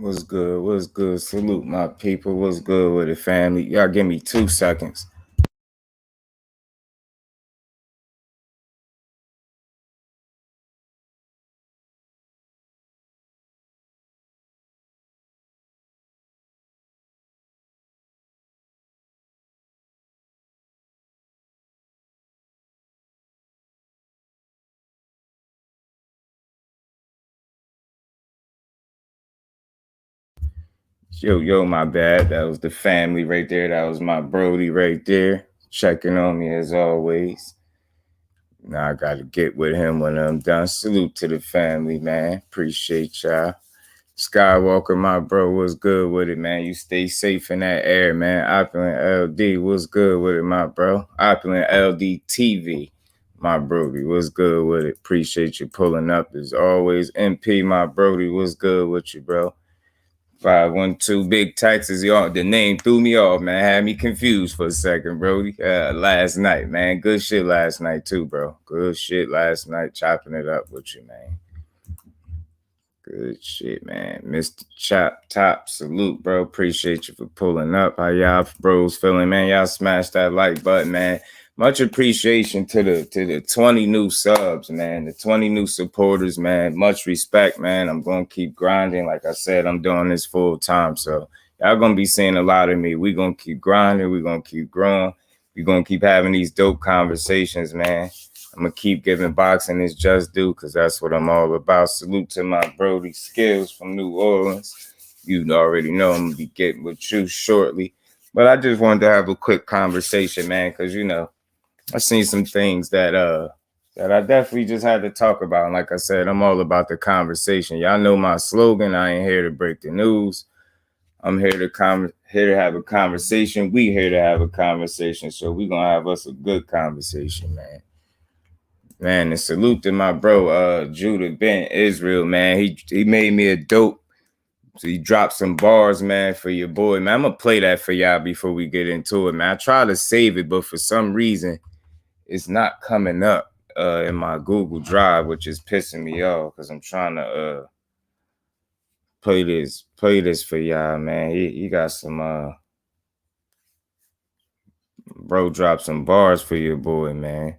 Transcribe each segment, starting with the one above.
What's good? What's good? Salute my people. What's good with the family? Y'all give me 2 seconds. Yo, my bad. That was the family right there. That was my Brody right there. Checking on me as always. Now I gotta get with him when I'm done. Salute to the family, man. Appreciate y'all. Skywalker, my bro, what's good with it, man? You stay safe in that air, man. Opulent LD, what's good with it, my bro? Opulent LD TV, my Brody, what's good with it? Appreciate you pulling up as always. MP, my Brody, what's good with you, bro? 512 Big Texas, y'all. The name threw me off, man. Had me confused for a second, Brody. Last night, man. Good shit last night, too, bro. Good shit last night. Chopping it up with you, man. Good shit, man. Mr. Chop Top, salute, bro. Appreciate you for pulling up. How y'all bros feeling, man? Y'all smash that like button, man. Much appreciation to the 20 new subs, man. The 20 new supporters, man. Much respect, man. I'm gonna keep grinding. Like I said, I'm doing this full time. So y'all gonna be seeing a lot of me. We gonna keep grinding, we gonna keep growing, we gonna keep having these dope conversations, man. I'm gonna keep giving boxing its just due because that's what I'm all about. Salute to my Brody Skills from New Orleans. You already know I'm gonna be getting with you shortly. But I just wanted to have a quick conversation, man, because I seen some things that I definitely just had to talk about. And like I said, I'm all about the conversation. Y'all know my slogan. I ain't here to break the news. I'm here to have a conversation. We here to have a conversation. So we gonna have us a good conversation, man. Man, and salute to my bro, Judah Ben Israel, man. He made me a dope. So he dropped some bars, man, for your boy, man. I'm gonna play that for y'all before we get into it, man. I try to save it, but for some reason, it's not coming up in my Google Drive, which is pissing me off because I'm trying to play this for y'all, man. He got some bro dropped some bars for your boy, man.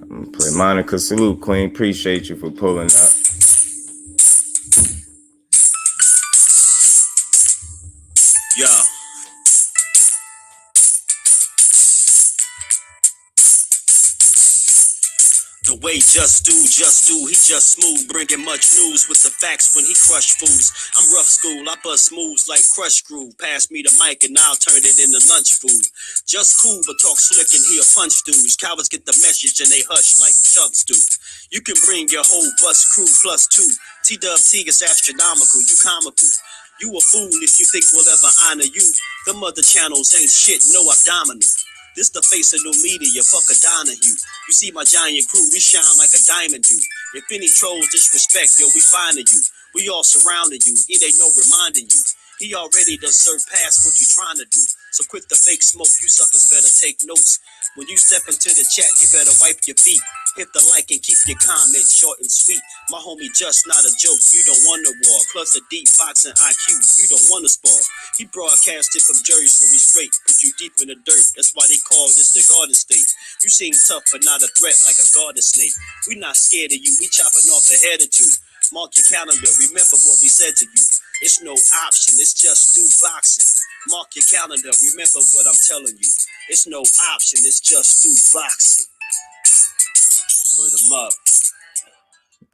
I'm gonna play Monica. Salute, Queen. Appreciate you for pulling up. Yo. The way just do, he just smooth, bringing much news with the facts when he crush fools. I'm rough school, I bust moves like crush groove. Pass me the mic and I'll turn it into lunch food. Just cool, but talk slick and he'll punch dudes. Cowards get the message and they hush like chubs do. You can bring your whole bus crew plus two. TWT is astronomical, you comical. You a fool if you think we'll ever honor you. Them other channels ain't shit, no abdominal. This the face of new media, fuck a Donahue. You see my giant crew, we shine like a diamond do. If any trolls disrespect, yo, we finding you. We all surrounding you, it ain't no reminding you. He already done surpassed what you trying to do. So quit the fake smoke, you suckers better take notes. When you step into the chat, you better wipe your feet. Hit the like and keep your comments short and sweet. My homie just not a joke, you don't want a war. Plus a deep boxing IQ, you don't want to spar. He broadcasted from Jersey, so we straight. Put you deep in the dirt, that's why they call this the Garden State. You seem tough but not a threat like a garden snake. We not scared of you, we chopping off a head or two. Mark your calendar, remember what we said to you. It's no option, it's just do boxing. Mark your calendar, remember what I'm telling you. It's no option, it's just do boxing. Word 'em up.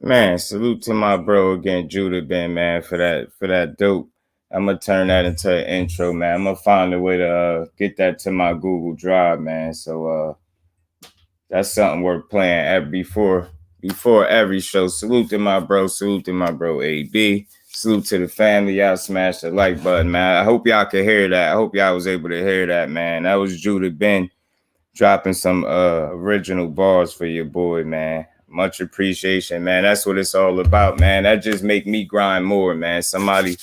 Man, salute to my bro again, Judah Ben, man, for that dope. I'm gonna turn that into an intro, man. I'm gonna find a way to get that to my Google Drive, man. So that's something worth playing before every show. Salute to my bro, AB. Salute to the family. Y'all smash the like button, man. I hope y'all can hear that. I hope y'all was able to hear that, man. That was Judah Ben dropping some original bars for your boy, man. Much appreciation, man. That's what it's all about, man. That just make me grind more, man. Somebody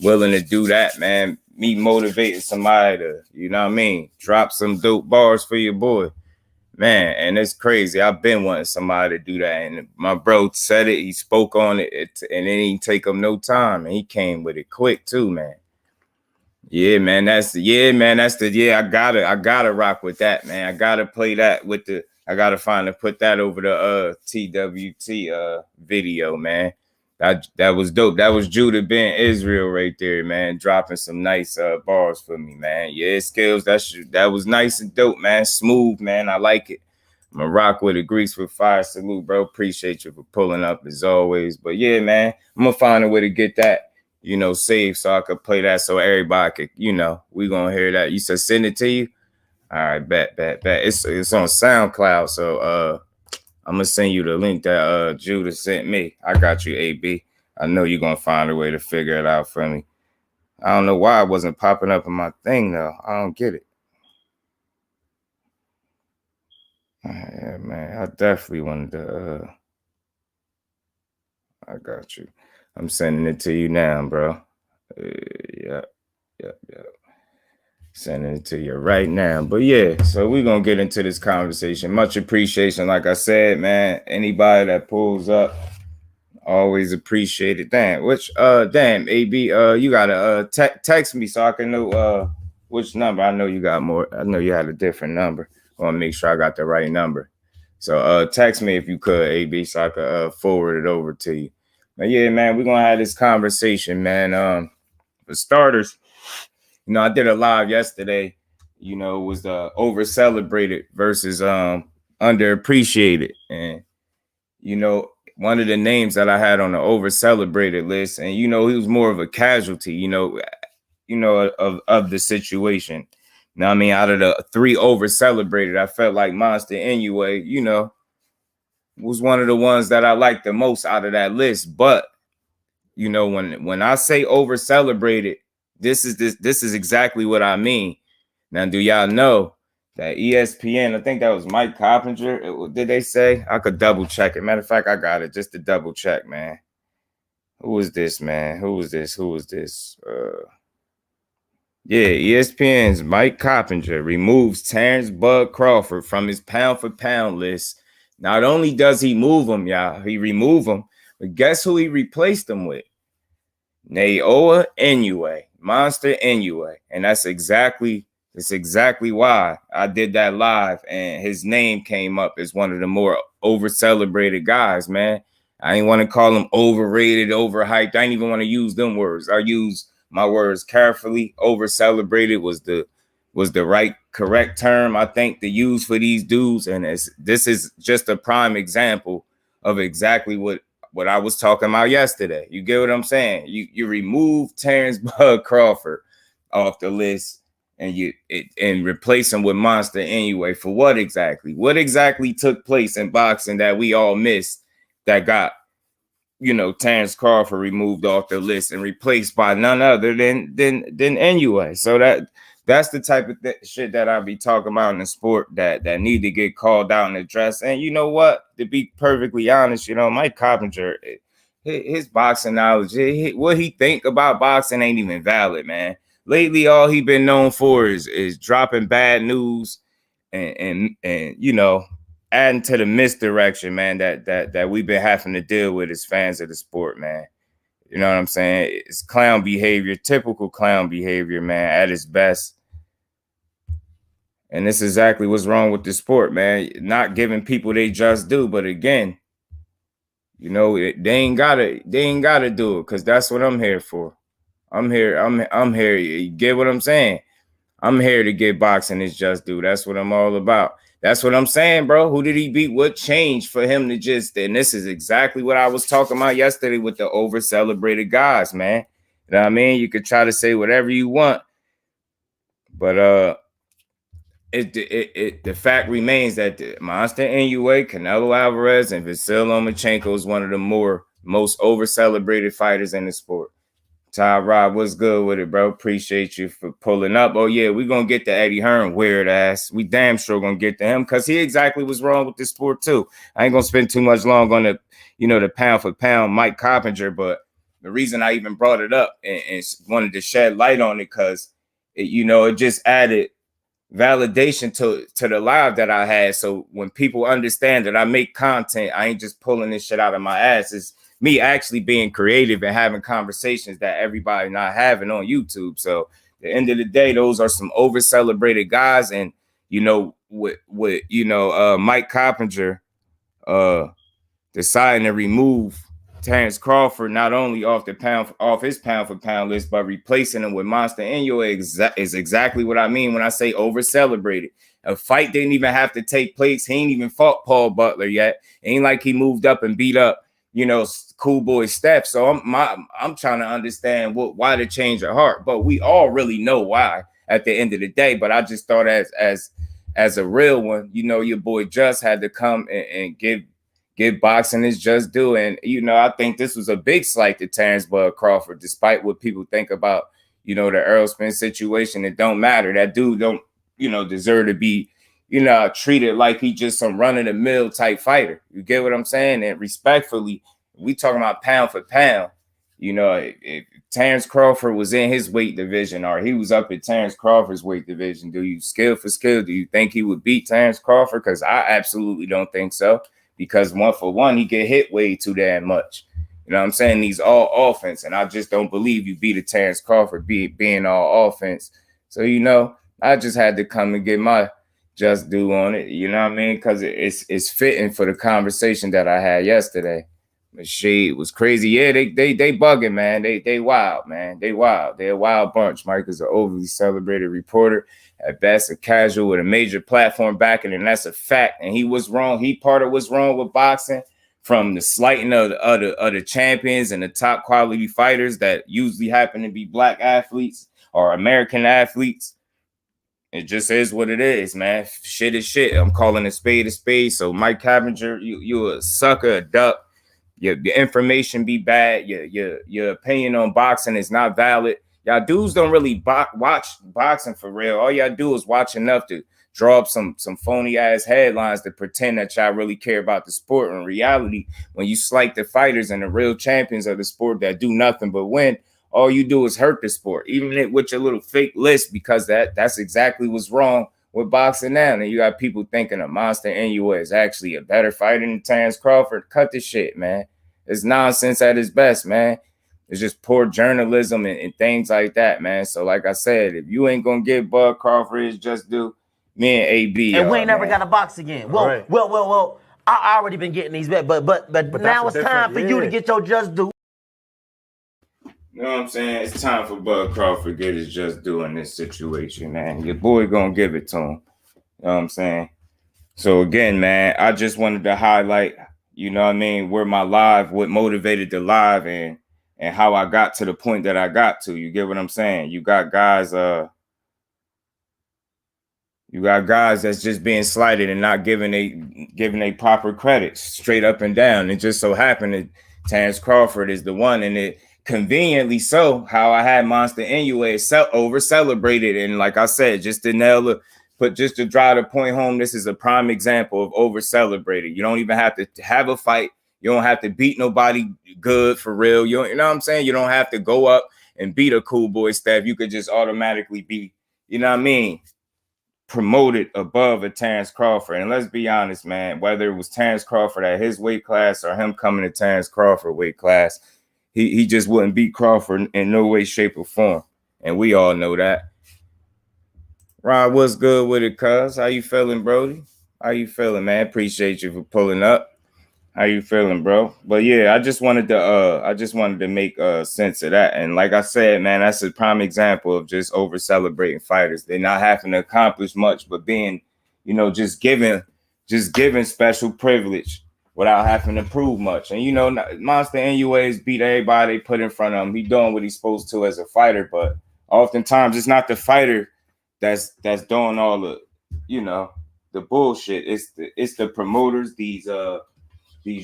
willing to do that, man. Me motivating somebody to, you know what I mean, drop some dope bars for your boy. Man, and it's crazy. I've been wanting somebody to do that. And my bro said it, he spoke on it, and it didn't take him no time. And he came with it quick too, man. Yeah, man. That's the I gotta rock with that, man. I gotta play that with the I gotta find and put that over the TWT video, man. That was dope. That was Judah Ben Israel right there, man. Dropping some nice bars for me, man. Yeah, skills. That was nice and dope, man. Smooth, man. I like it. I'm gonna rock with it. Grease with fire. Salute, bro. Appreciate you for pulling up as always. But yeah, man, I'm gonna find a way to get that, save so I could play that so everybody could, we gonna hear that. You said send it to you. All right, bet. It's on SoundCloud, so I'm gonna send you the link that Judah sent me. I got you, AB. I know you're gonna find a way to figure it out for me. I don't know why it wasn't popping up in my thing though. I don't get it. Yeah, man, I definitely wanted to. I got you. I'm sending it to you now, bro. Yep. Sending it to you right now. But yeah, so we're going to get into this conversation. Much appreciation. Like I said, man, anybody that pulls up, always appreciate it. Damn, AB, you got to text me so I can know which number. I know you got more. I know you had a different number. I want to make sure I got the right number. So text me if you could, AB, so I could forward it over to you. But yeah, man, we're going to have this conversation, man. For starters, I did a live yesterday, it was over celebrated versus underappreciated. And, one of the names that I had on the over celebrated list, and, he was more of a casualty, of the situation. Now, I mean, out of the 3 over celebrated, I felt like Monster NAOYA, was one of the ones that I liked the most out of that list. But, when I say over celebrated, this is exactly what I mean. Now, do y'all know that ESPN, I think that was Mike Coppinger, did they say? I could double check it. Matter of fact, I got it just to double check, man. Who was this, man? Who was this? Yeah, ESPN's Mike Coppinger removes Terrence Bud Crawford from his pound-for-pound list. Not only does he move him, y'all, he remove him, but guess who he replaced him with? NAOYA NAOYA, Monster NAOYA. And that's exactly why I did that live, and his name came up as one of the more over-celebrated guys, man. I ain't want to call him overrated, overhyped. I ain't even want to use them words. I use my words carefully. Over-celebrated was the right, correct term, I think, to use for these dudes. And this is just a prime example of exactly what I was talking about yesterday. You get what I'm saying? You remove Terrence Bud Crawford off the list and replace him with Monster NAOYA for what exactly? What exactly took place in boxing that we all missed that got, Terrence Crawford removed off the list and replaced by none other than NAOYA? So that's the type of shit that I be talking about in the sport that need to get called out and addressed. And you know what? To be perfectly honest, Mike Coppinger, his boxing knowledge, what he think about boxing ain't even valid, man. Lately, all he been known for is dropping bad news and adding to the misdirection, man, that we've been having to deal with as fans of the sport, man. You know what I'm saying? It's clown behavior, typical clown behavior, man, at its best. And this is exactly what's wrong with the sport, man. Not giving people they just do, but again, they ain't gotta do it, because that's what I'm here for. I'm here. You get what I'm saying? I'm here to get boxing his just due. That's what I'm all about. That's what I'm saying, bro. Who did he beat? What changed for him to just, and this is exactly what I was talking about yesterday with the over celebrated guys, man. You know what I mean? You could try to say whatever you want, but the fact remains that the Monster NAOYA, Canelo Alvarez, and Vasyl Lomachenko is one of the most over celebrated fighters in the sport. Ty Rob, what's good with it, bro? Appreciate you for pulling up. Oh, yeah, we're going to get to Eddie Hearn, weird ass. We damn sure going to get to him, because he exactly was wrong with this sport, too. I ain't going to spend too much long on the pound for pound Mike Coppinger, but the reason I even brought it up and wanted to shed light on it, because, it just added validation to the live that I had. So when people understand that I make content, I ain't just pulling this shit out of my ass. It's me actually being creative and having conversations that everybody not having on YouTube. So at the end of the day, those are some over celebrated guys. And you know, with Mike Coppinger deciding to remove Terence Crawford not only off his pound for pound list, but replacing him with Monster Inoue is exactly what I mean when I say over celebrated. A fight didn't even have to take place. He ain't even fought Paul Butler yet. Ain't like he moved up and beat up, Cool Boy Steph. So I'm trying to understand why the change of heart. But we all really know why at the end of the day. But I just thought as a real one, your boy Just had to come and give boxing its just due. And, I think this was a big slight to Terence Bud Crawford, despite what people think about, the Errol Spence situation. It don't matter. That dude don't, deserve to be, treated like he just some run-of-the-mill type fighter. You get what I'm saying? And respectfully, we talking about pound for pound. If Terence Crawford was in his weight division or he was up at Terence Crawford's weight division, do you skill for skill? Do you think he would beat Terence Crawford? Because I absolutely don't think so. Because one for one, he get hit way too damn much. You know what I'm saying? He's all offense. And I just don't believe you beat a Terence Crawford being all offense. So, I just had to come and get my just due on it. You know what I mean? Because it's fitting for the conversation that I had yesterday. But shit was crazy. Yeah, they bugging, man. They wild, man. They wild. They're a wild bunch. Mike is an overly celebrated reporter. At best, a casual with a major platform backing, and that's a fact. And he was wrong. He part of what's wrong with boxing, from the slighting of the champions and the top quality fighters that usually happen to be black athletes or American athletes. It just is what it is, man. Shit is shit. I'm calling a spade a spade. So Mike Coppinger, you a sucker, a duck. Your information be bad. Your opinion on boxing is not valid. Y'all dudes don't really watch boxing for real. All y'all do is watch enough to draw up some phony ass headlines to pretend that y'all really care about the sport. In reality, when you slight the fighters and the real champions of the sport that do nothing but win, all you do is hurt the sport, even with your little fake list, because that's exactly what's wrong with boxing now. And you got people thinking a Monster Inoue is actually a better fighter than Terence Crawford. Cut the shit, man. It's nonsense at its best, man. It's just poor journalism and things like that, man. So, like I said, if you ain't gonna give Bud Crawford his just due, me and AB, and we ain't never got to box again. Well, right. well. I already been getting these, but now it's time for you to get your just due. You know what I'm saying? It's time for Bud Crawford to get his just due in this situation, man. Your boy gonna give it to him. You know what I'm saying? So again, man, I just wanted to highlight, where my live, what motivated the live, and how I got to the point that I got to. You get what I'm saying? You got guys that's just being slighted and not giving a proper credit straight up and down. It just so happened that Terence Crawford is the one, and it conveniently so how I had Monster Inoue over celebrated. And like I said, just to drive the point home, this is a prime example of over celebrated. You don't even have to have a fight. You don't have to beat nobody good for real. You know what I'm saying? You don't have to go up and beat a Cool Boy Steph. You could just automatically be, promoted above a Terence Crawford. And let's be honest, man, whether it was Terence Crawford at his weight class or him coming to Terence Crawford weight class, he just wouldn't beat Crawford in no way, shape, or form. And we all know that. Rod, what's good with it, cuz? How you feeling, Brody? How you feeling, man? Appreciate you for pulling up. How you feeling, bro? But yeah, I just wanted to make sense of that. And like I said, man, that's a prime example of just over celebrating fighters. They're not having to accomplish much, but being, just given special privilege without having to prove much. And Monster Inoue beat everybody they put in front of him. He doing what he's supposed to as a fighter, but oftentimes it's not the fighter that's doing all the, the bullshit. It's the promoters, these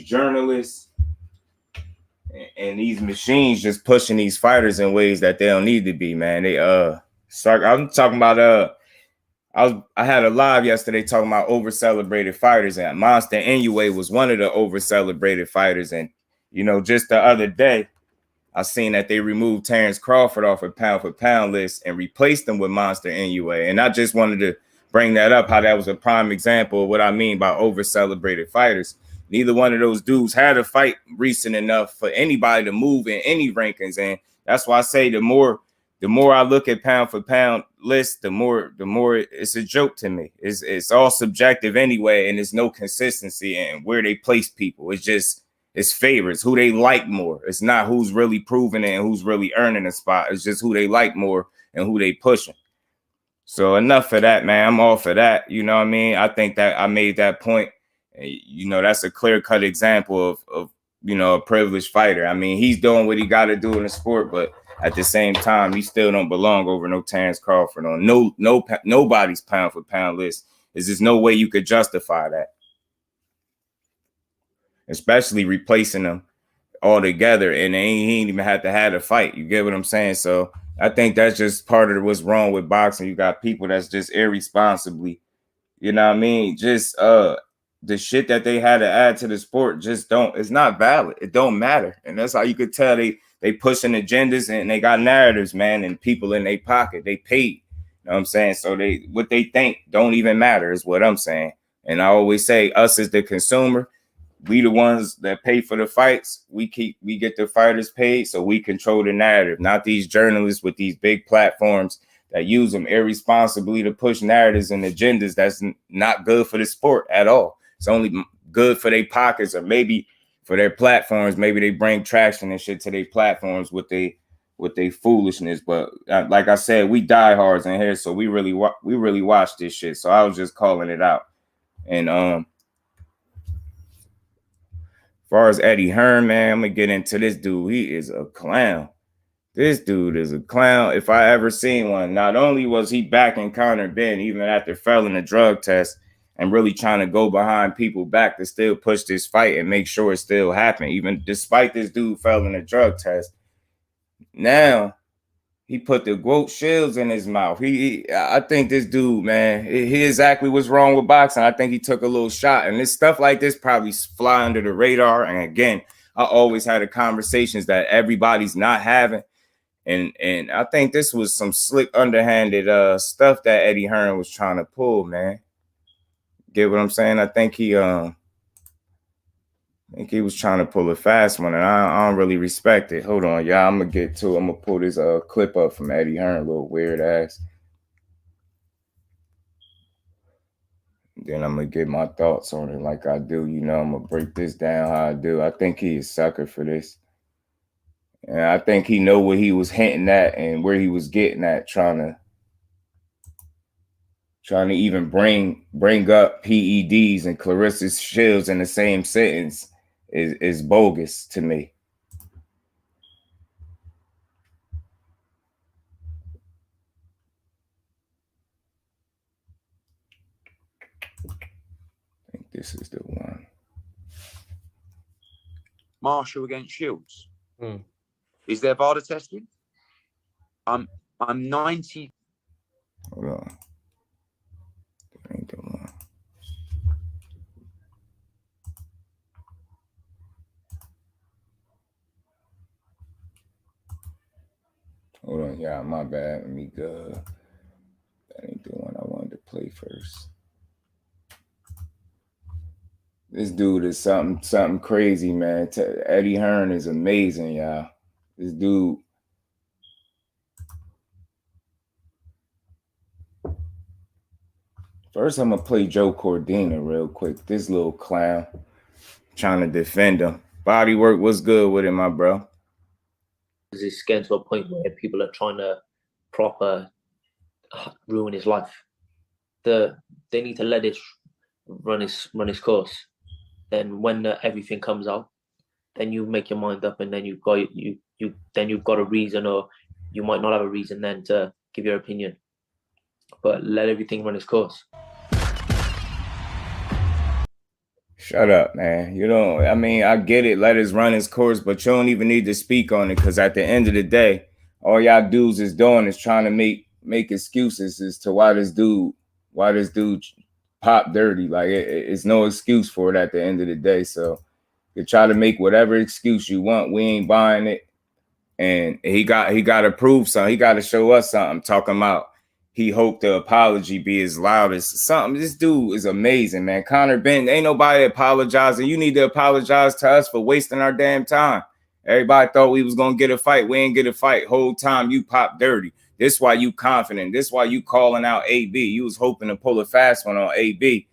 journalists and these machines just pushing these fighters in ways that they don't need to be, man. I'm talking about I had a live yesterday talking about over celebrated fighters, and Monster Inoue was one of the over celebrated fighters. And just the other day I seen that they removed Terence Crawford off a pound for pound list and replaced him with Monster Inoue. And I just wanted to bring that up, how that was a prime example of what I mean by over-celebrated fighters. Neither one of those dudes had a fight recent enough for anybody to move in any rankings. And that's why I say the more I look at pound for pound list, the more it's a joke to me. It's all subjective anyway, and there's no consistency in where they place people. It's favorites, who they like more. It's not who's really proving it and who's really earning a spot. It's just who they like more and who they pushing. So enough of that, man. I'm all for that. You know what I mean? I think that I made that point. You know, that's a clear-cut example of you know, a privileged fighter. I mean, he's doing what he got to do in the sport, but at the same time, he still don't belong over no Terence Crawford on nobody's pound for pound list. There's just no way you could justify that, especially replacing them all together, and he ain't even had to have a fight. You get what I'm saying? So I think that's just part of what's wrong with boxing. You got people that's just irresponsibly, you know what I mean? Just the shit that they had to add to the sport just it's not valid. It don't matter. And that's how you could tell they pushing agendas and they got narratives, man, and people in their pocket. They paid. You know what I'm saying? So what they think don't even matter is what I'm saying. And I always say, us as the consumer, we the ones that pay for the fights. We get the fighters paid, so we control the narrative, not these journalists with these big platforms that use them irresponsibly to push narratives and agendas that's not good for the sport at all. It's only good for their pockets or maybe for their platforms. Maybe they bring traction and shit to their platforms with their foolishness. But like I said, we diehards in here, so we really watch this shit. So I was just calling it out. And as far as Eddie Hearn, man, I'm gonna get into this dude. He is a clown. This dude is a clown. If I ever seen one, not only was he backing Conor Ben even after failing a drug test and really trying to go behind people back to still push this fight and make sure it still happened, even despite this dude failing a drug test. Now he put the GWOAT shields in his mouth. I think this dude, man, he exactly what's wrong with boxing. I think he took a little shot, and this stuff like this probably fly under the radar. And again, I always had the conversations that everybody's not having. And I think this was some slick, underhanded stuff that Eddie Hearn was trying to pull, man. Get what I'm saying? I think he was trying to pull a fast one, and I don't really respect it. Hold on, y'all. I'm gonna get to it. I'm gonna pull this clip up from Eddie Hearn, little weird ass. Then I'm gonna get my thoughts on it like I do. You know, I'm gonna break this down how I do. I think he is sucker for this. And I think he know what he was hinting at and where he was getting at, trying to even bring up PEDs and Clarissa Shields in the same sentence is bogus to me. I think this is the one. Marshall against Shields. Is there VADA testing? I'm 90. Hold on. That ain't the one. Hold on, y'all. My bad. Let me go. That ain't the one I wanted to play first. This dude is something crazy, man. Eddie Hearn is amazing, y'all. This dude. First, I'm gonna play Joe Cordina real quick. This little clown trying to defend him. Body work, what's good with him, my bro? It's getting to a point where people are trying to proper ruin his life. They need to let this run his course. Then when everything comes out, then you make your mind up, and then you've got a reason, or you might not have a reason then to give your opinion. But let everything run its course. Shut up, man. You don't, I mean, I get it. Let us run his course, but you don't even need to speak on it, because at the end of the day, all y'all dudes is doing is trying to make excuses as to why this dude popped dirty. Like it's no excuse for it at the end of the day. So you try to make whatever excuse you want. We ain't buying it. And he got to prove something. He got to show us something. Talking about he hoped the apology be as loud as something. This dude is amazing, man. Conor Ben, ain't nobody apologizing. You need to apologize to us for wasting our damn time. Everybody thought we was gonna get a fight. We ain't get a fight. Whole time you pop dirty. This why you confident. This why you calling out AB. You was hoping to pull a fast one on AB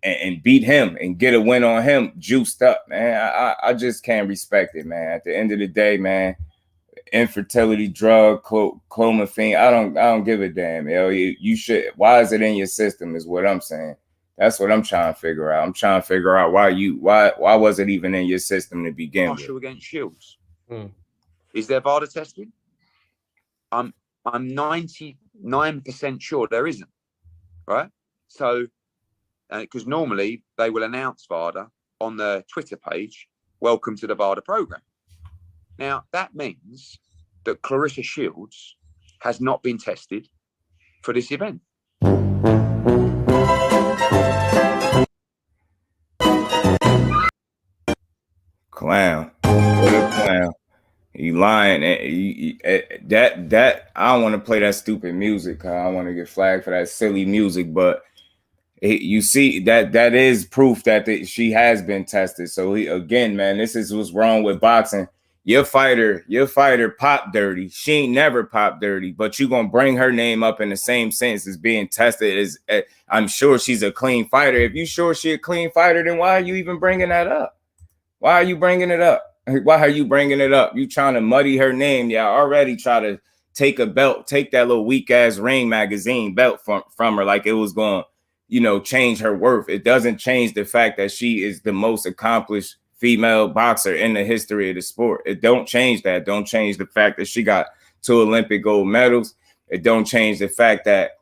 and beat him and get a win on him, juiced up, man. I just can't respect it, man. At the end of the day, man, infertility drug, clomiphene, I don't give a damn. Yo, you should. Why is it in your system? Is what I'm saying. That's what I'm trying to figure out. I'm trying to figure out why was it even in your system to begin with? Marshall against Shields. Is there VADA testing? I'm 99% sure there isn't. Right? So, because normally they will announce VADA on the Twitter page, welcome to the VADA program. Now, that means that Clarissa Shields has not been tested for this event. Clown. What a clown. You lying. That I don't want to play that stupid music. I don't want to get flagged for that silly music, but you see that is proof that she has been tested. So again, man, this is what's wrong with boxing. Your fighter popped dirty. She ain't never popped dirty, but you gonna bring her name up in the same sense as being tested. As I'm sure she's a clean fighter. If you sure she a clean fighter, then why are you even bringing that up? Why are you bringing it up? Why are you bringing it up? You trying to muddy her name? Yeah, already try to take a belt, take that little weak ass Ring magazine belt from her like it was going, change her worth. It doesn't change the fact that she is the most accomplished female boxer in the history of the sport. It don't change that. Don't change the fact that she got 2 Olympic gold medals. It don't change the fact that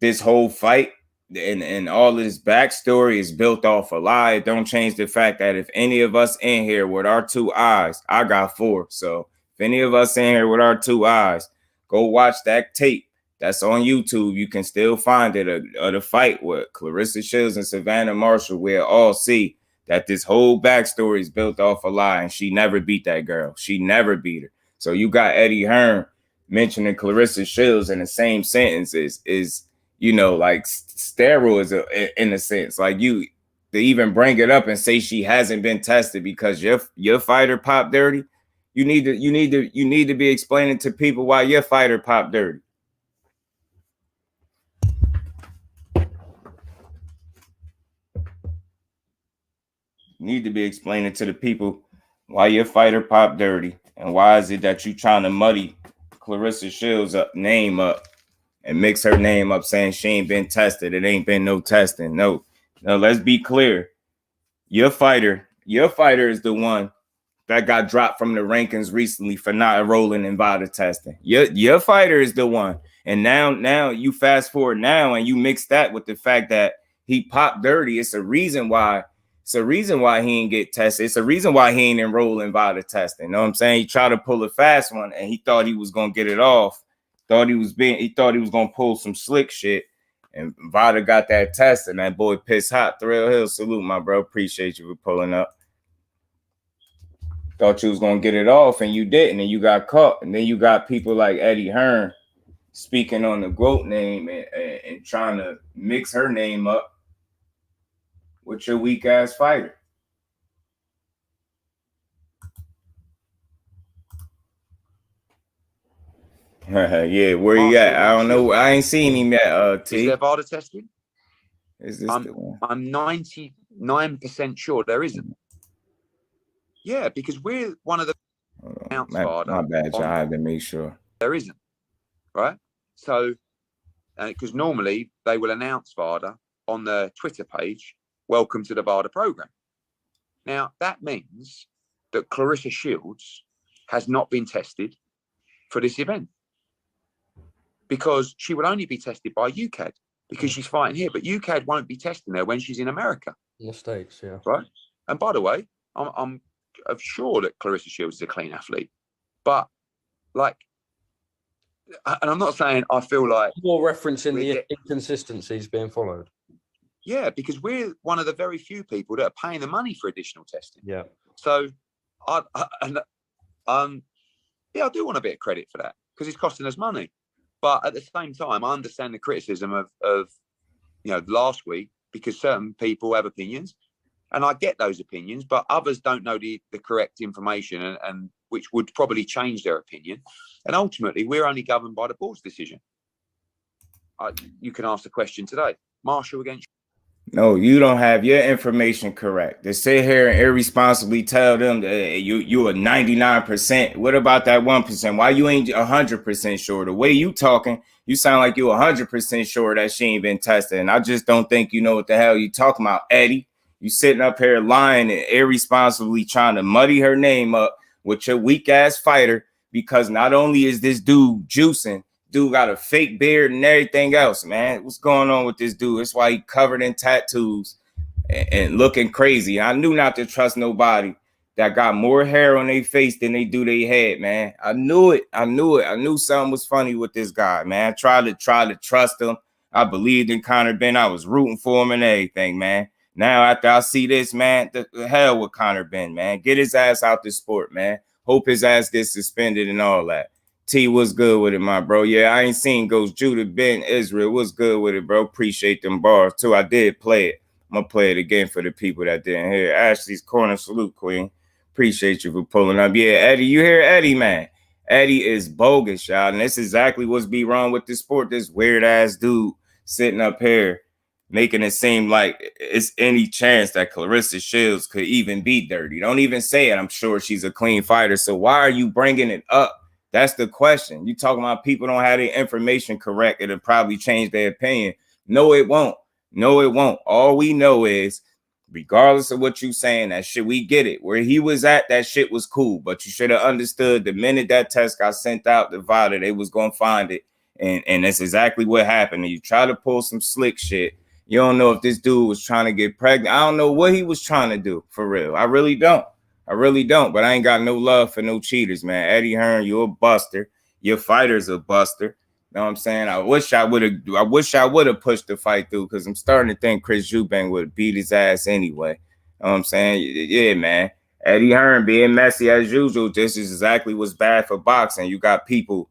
this whole fight and all of this backstory is built off a lie. It don't change the fact that if any of us in here with our 2 eyes, I got 4. So if any of us in here with our 2 eyes, go watch that tape. That's on YouTube. You can still find it of the fight with Clarissa Shields and Savannah Marshall. We'll all see that this whole backstory is built off a lie, and she never beat that girl. She never beat her. So you got Eddie Hearn mentioning Clarissa Shields in the same sentence is like steroids in a sense. Like you to even bring it up and say she hasn't been tested because your fighter popped dirty. You need to be explaining to people why your fighter popped dirty. You need to be explaining to the people why your fighter popped dirty and why is it that you trying to muddy Clarissa Shields' name up and mix her name up saying she ain't been tested. It ain't been no testing. No, let's be clear. Your fighter is the one that got dropped from the rankings recently for not enrolling in VADA testing. Your fighter is the one. And now you fast forward now and you mix that with the fact that he popped dirty. It's a reason why he ain't get tested. It's a reason why he ain't enrolled in VADA testing. You know what I'm saying? He tried to pull a fast one and he thought he was gonna get it off. He thought he was gonna pull some slick shit, and VADA got that test, and that boy pissed hot. Thrill Hill, salute, my bro. Appreciate you for pulling up. Thought you was gonna get it off, and you didn't, and you got caught. And then you got people like Eddie Hearn speaking on the GWOAT name and trying to mix her name up with your weak ass fighter. Yeah, where you at? I don't know. I ain't seen him yet. T. Is there VADA testing? Is this the one? I'm 99% sure there isn't. Yeah, because we're one of the my bad, y'all. I had to make sure there isn't. Right? So, because normally they will announce VADA on the Twitter page, welcome to the VADA program. Now, that means that Clarissa Shields has not been tested for this event because she will only be tested by UCAD because she's fighting here, but UCAD won't be testing her when she's in America. In the States, yeah. Right? And by the way, I'm sure that Clarissa Shields is a clean athlete, but like, and I'm not saying I feel like more referencing the inconsistencies being followed. Yeah, because we're one of the very few people that are paying the money for additional testing. Yeah. So, yeah, I do want a bit of credit for that because it's costing us money. But at the same time, I understand the criticism of last week, because certain people have opinions, and I get those opinions, but others don't know the correct information, and which would probably change their opinion. And ultimately, we're only governed by the board's decision. You can ask the question today, Marshall against. No, you don't have your information correct. To sit here and irresponsibly tell them that you are 99%. What about that 1%? Why you ain't 100% sure? The way you talking, you sound like you 100% sure that she ain't been tested. And I just don't think you know what the hell you talking about, Eddie. You sitting up here lying and irresponsibly trying to muddy her name up with your weak ass fighter, because not only is this dude juicing, dude got a fake beard and everything else, man. What's going on with this dude? That's why he covered in tattoos and looking crazy. I knew not to trust nobody that got more hair on their face than they do their head, man. I knew it. I knew something was funny with this guy, man. I tried to trust him. I believed in Conor Benn. I was rooting for him and everything, man. Now, after I see this, man, the hell with Conor Benn, man. Get his ass out the sport, man. Hope his ass gets suspended and all that. T, what's good with it, my bro? Yeah, I ain't seen Ghost Judah Ben Israel. What's good with it, bro? Appreciate them bars, too. I did play it. I'm going to play it again for the people that didn't hear. Ashley's Corner, salute, Queen. Appreciate you for pulling up. Yeah, Eddie, you hear Eddie, man. Eddie is bogus, y'all. And that's exactly what's be wrong with this sport. This weird-ass dude sitting up here making it seem like it's any chance that Clarissa Shields could even be dirty. Don't even say it. I'm sure she's a clean fighter. So why are you bringing it up? That's the question. You talking about people don't have their information correct. It'll probably change their opinion. No, it won't. No, it won't. All we know is, regardless of what you saying, that shit, we get it. Where he was at, that shit was cool. But you should have understood the minute that test got sent out to VADA, they was going to find it. And that's exactly what happened. And you try to pull some slick shit. You don't know if this dude was trying to get pregnant. I don't know what he was trying to do, for real. I really don't. But I ain't got no love for no cheaters, man. Eddie Hearn, you're a buster. Your fighter's a buster. You know what I'm saying? I wish I would have pushed the fight through, because I'm starting to think Chris Eubank would have beat his ass anyway. You know what I'm saying? Yeah, man. Eddie Hearn being messy as usual. This is exactly what's bad for boxing. You got people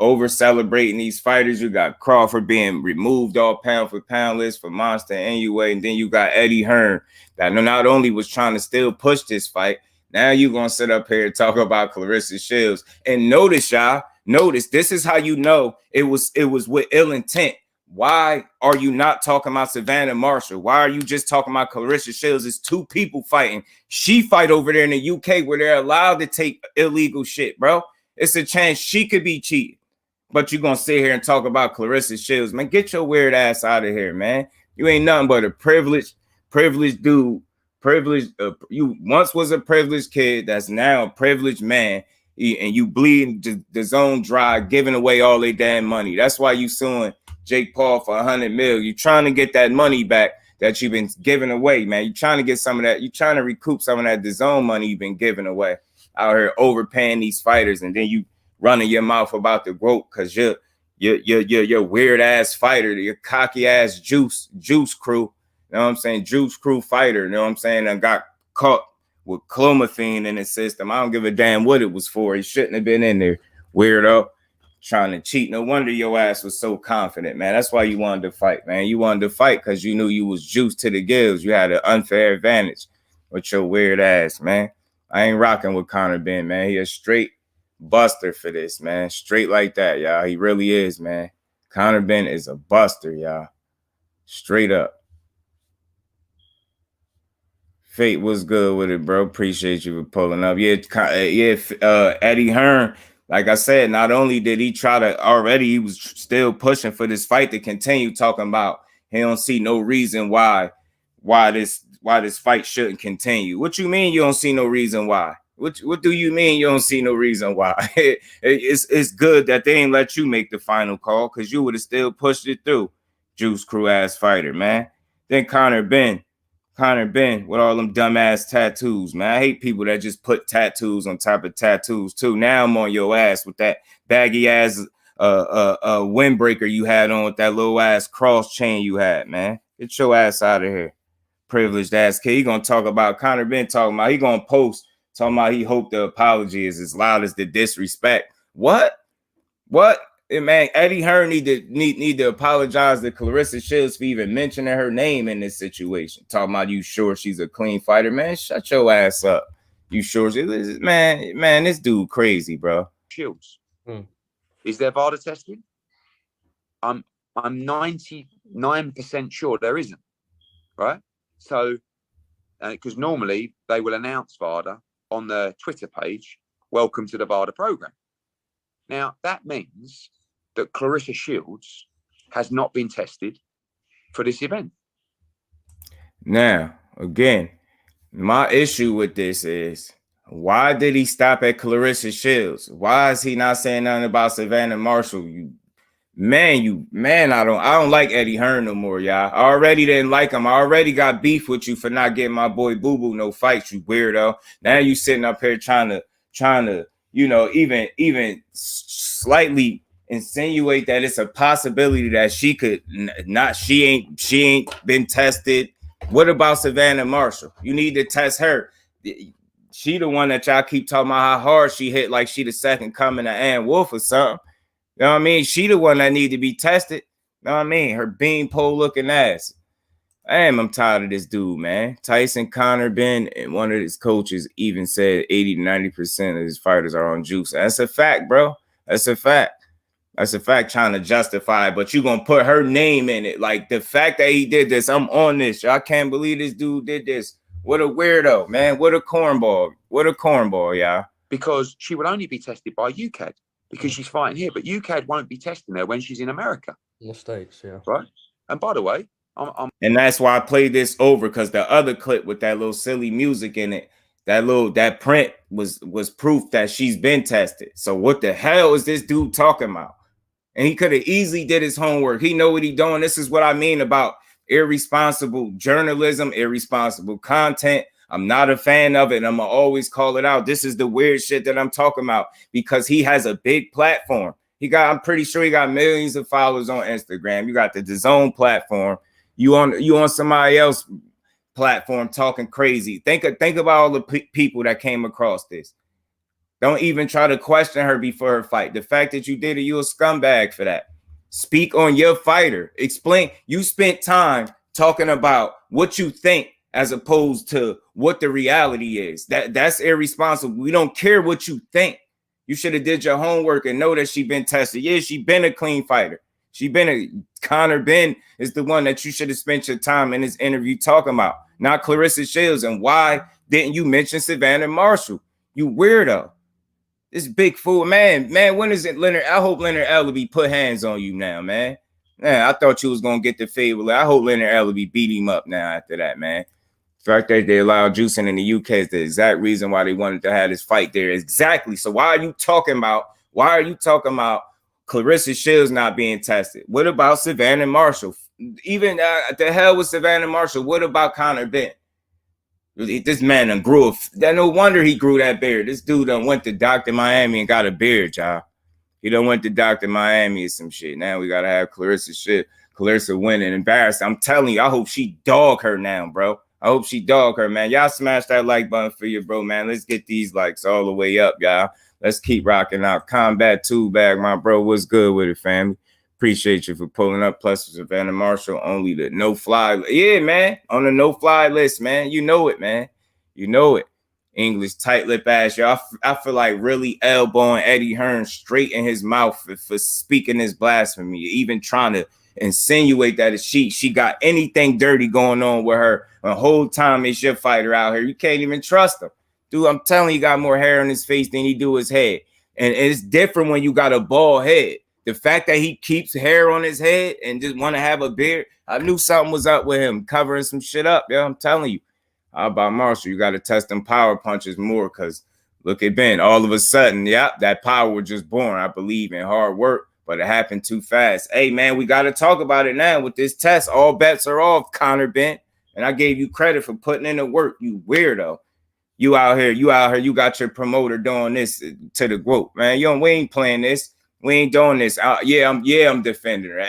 over celebrating these fighters. You got Crawford being removed all pound for pound list for Monster and NAOYA, and then you got Eddie Hearn that not only was trying to still push this fight. Now you're gonna sit up here and talk about Clarissa Shields. And notice, y'all, this is how you know it was with ill intent. Why are you not talking about Savannah Marshall? Why are you just talking about Clarissa Shields? It's two people fighting. She fight over there in the UK where they're allowed to take illegal shit, bro. It's a chance she could be cheating. But you're going to sit here and talk about Clarissa Shields. Man, get your weird ass out of here, man. You ain't nothing but a privileged dude. You once was a privileged kid that's now a privileged man. And you bleeding the zone dry, giving away all their damn money. That's why you suing Jake Paul for $100 million. You trying to get that money back that you've been giving away, man. You trying to get some of that. You trying to recoup some of that DAZN money you've been giving away out here, overpaying these fighters, and then you running your mouth about the GWOAT because you're weird ass fighter, your cocky ass juice crew. You know what I'm saying? Juice crew fighter. You know what I'm saying? And got caught with clomiphene in his system. I don't give a damn what it was for. He shouldn't have been in there, weirdo. Trying to cheat. No wonder your ass was so confident, man. That's why you wanted to fight, man. You wanted to fight because you knew you was juiced to the gills. You had an unfair advantage with your weird ass, man. I ain't rocking with Conor Benn, man. He a straight buster for this, man. Straight like that, y'all. He really is, man. Conor Benn is a buster, y'all. Straight up. Fate was good with it, bro. Appreciate you for pulling up. Eddie Hearn. Like I said, not only did he try to already, he was still pushing for this fight to continue, talking about he don't see no reason why this fight shouldn't continue. What you mean you don't see no reason why? What do you mean you don't see no reason why? It's good that they ain't let you make the final call, because you would have still pushed it through. Juice crew ass fighter, man. Then Conor Benn with all them dumbass tattoos, man. I hate people that just put tattoos on top of tattoos too. Now I'm on your ass with that baggy ass windbreaker you had on with that little ass cross chain you had, man. Get your ass out of here. Privileged ass kid. He gonna talk about Conor Benn talking about he gonna post talking about he hoped the apology is as loud as the disrespect. What? man, Eddie Hearn need to apologize to Clarissa Shields for even mentioning her name in this situation. Talking about you sure she's a clean fighter, man. Shut your ass up. You sure man, this dude crazy, bro. Shields. Is there VADA testing? I'm 99% sure there isn't. Right? So because normally they will announce VADA on the Twitter page, welcome to the VADA program. Now that means that Clarissa Shields has not been tested for this event. Now, again, my issue with this is, why did he stop at Clarissa Shields? Why is he not saying nothing about Savannah Marshall? I don't like Eddie Hearn no more, y'all. I already didn't like him. I already got beef with you for not getting my boy Boo Boo no fights, you weirdo. Now you sitting up here trying to, you know, even slightly insinuate that it's a possibility that she could not. She ain't been tested. What about Savannah Marshall? You need to test her. She the one that y'all keep talking about how hard she hit, like she the second coming to Ann Wolf or something. You know what I mean? She the one that need to be tested. You know what I mean? Her beanpole looking ass. I'm tired of this dude, man. Tyson, Conor, Ben, and one of his coaches even said 80 to 90% of his fighters are on juice. That's a fact, bro. That's a fact. That's a fact, trying to justify it, but you gonna put her name in it. Like, the fact that he did this, I'm on this. Y'all can't believe this dude did this. What a weirdo, man. What a cornball. What a cornball, y'all. Because she will only be tested by UCAD because she's fighting here, but UCAD won't be testing her when she's in America. In the States, yeah. Right? And by the way, and that's why I played this over, because the other clip with that little silly music in it, that print was proof that she's been tested. So what the hell is this dude talking about? And he could have easily did his homework. He know what he doing. This is what I mean about irresponsible journalism, irresponsible content. I'm not a fan of it. And I'm going to always call it out. This is the weird shit that I'm talking about, because he has a big platform. I'm pretty sure he got millions of followers on Instagram. You got the DAZN platform. You on somebody else's platform talking crazy. Think about all the people that came across this. Don't even try to question her before her fight. The fact that you did it, you a scumbag for that. Speak on your fighter. Explain. You spent time talking about what you think as opposed to what the reality is. That's irresponsible. We don't care what you think. You should have did your homework and know that she been tested. Yeah, she been a clean fighter. Conor Ben is the one that you should have spent your time in this interview talking about, not Clarissa Shields. And why didn't you mention Savannah Marshall? You weirdo. This big fool, man, when is it, Leonard? I hope Leonard Ellaby put hands on you now, man. Man, I thought you was going to get the favor. I hope Leonard Ellaby beat him up now after that, man. The fact that they allowed juicing in the UK is the exact reason why they wanted to have this fight there. Exactly. So why are you talking about Clarissa Shields not being tested? What about Savannah Marshall? Even the hell with Savannah Marshall. What about Conor Ben? This man done grew no wonder he grew that beard. This dude done went to Dr. Miami and got a beard, y'all. He done went to Dr. Miami or some shit. Now we gotta have Clarissa win and embarrassed. I'm telling you, I hope she dog her now, bro. I hope she dog her, man. Y'all smash that like button for your bro, man. Let's get these likes all the way up, y'all. Let's keep rocking out. Combat 2 bag, my bro. What's good with it, family? Appreciate you for pulling up. Plus, Savannah Marshall, only the no-fly. Yeah, man. On the no-fly list, man. You know it, man. You know it. English tight-lip ass, y'all. I feel like really elbowing Eddie Hearn straight in his mouth for speaking this blasphemy, even trying to insinuate that she got anything dirty going on with her the whole time. It's your fighter out here. You can't even trust him. Dude, I'm telling you, he got more hair on his face than he do his head. And it's different when you got a bald head. The fact that he keeps hair on his head and just want to have a beard, I knew something was up with him, covering some shit up. Yeah, I'm telling you. How about Marshall? You got to test them power punches more, because look at Ben. All of a sudden, that power was just born, I believe, in hard work, but it happened too fast. Hey, man, we got to talk about it now with this test. All bets are off, Conor Ben. And I gave you credit for putting in the work, you weirdo. You out here, you got your promoter doing this to the GWOAT, man. We ain't playing this. We ain't doing this. I'm defending her at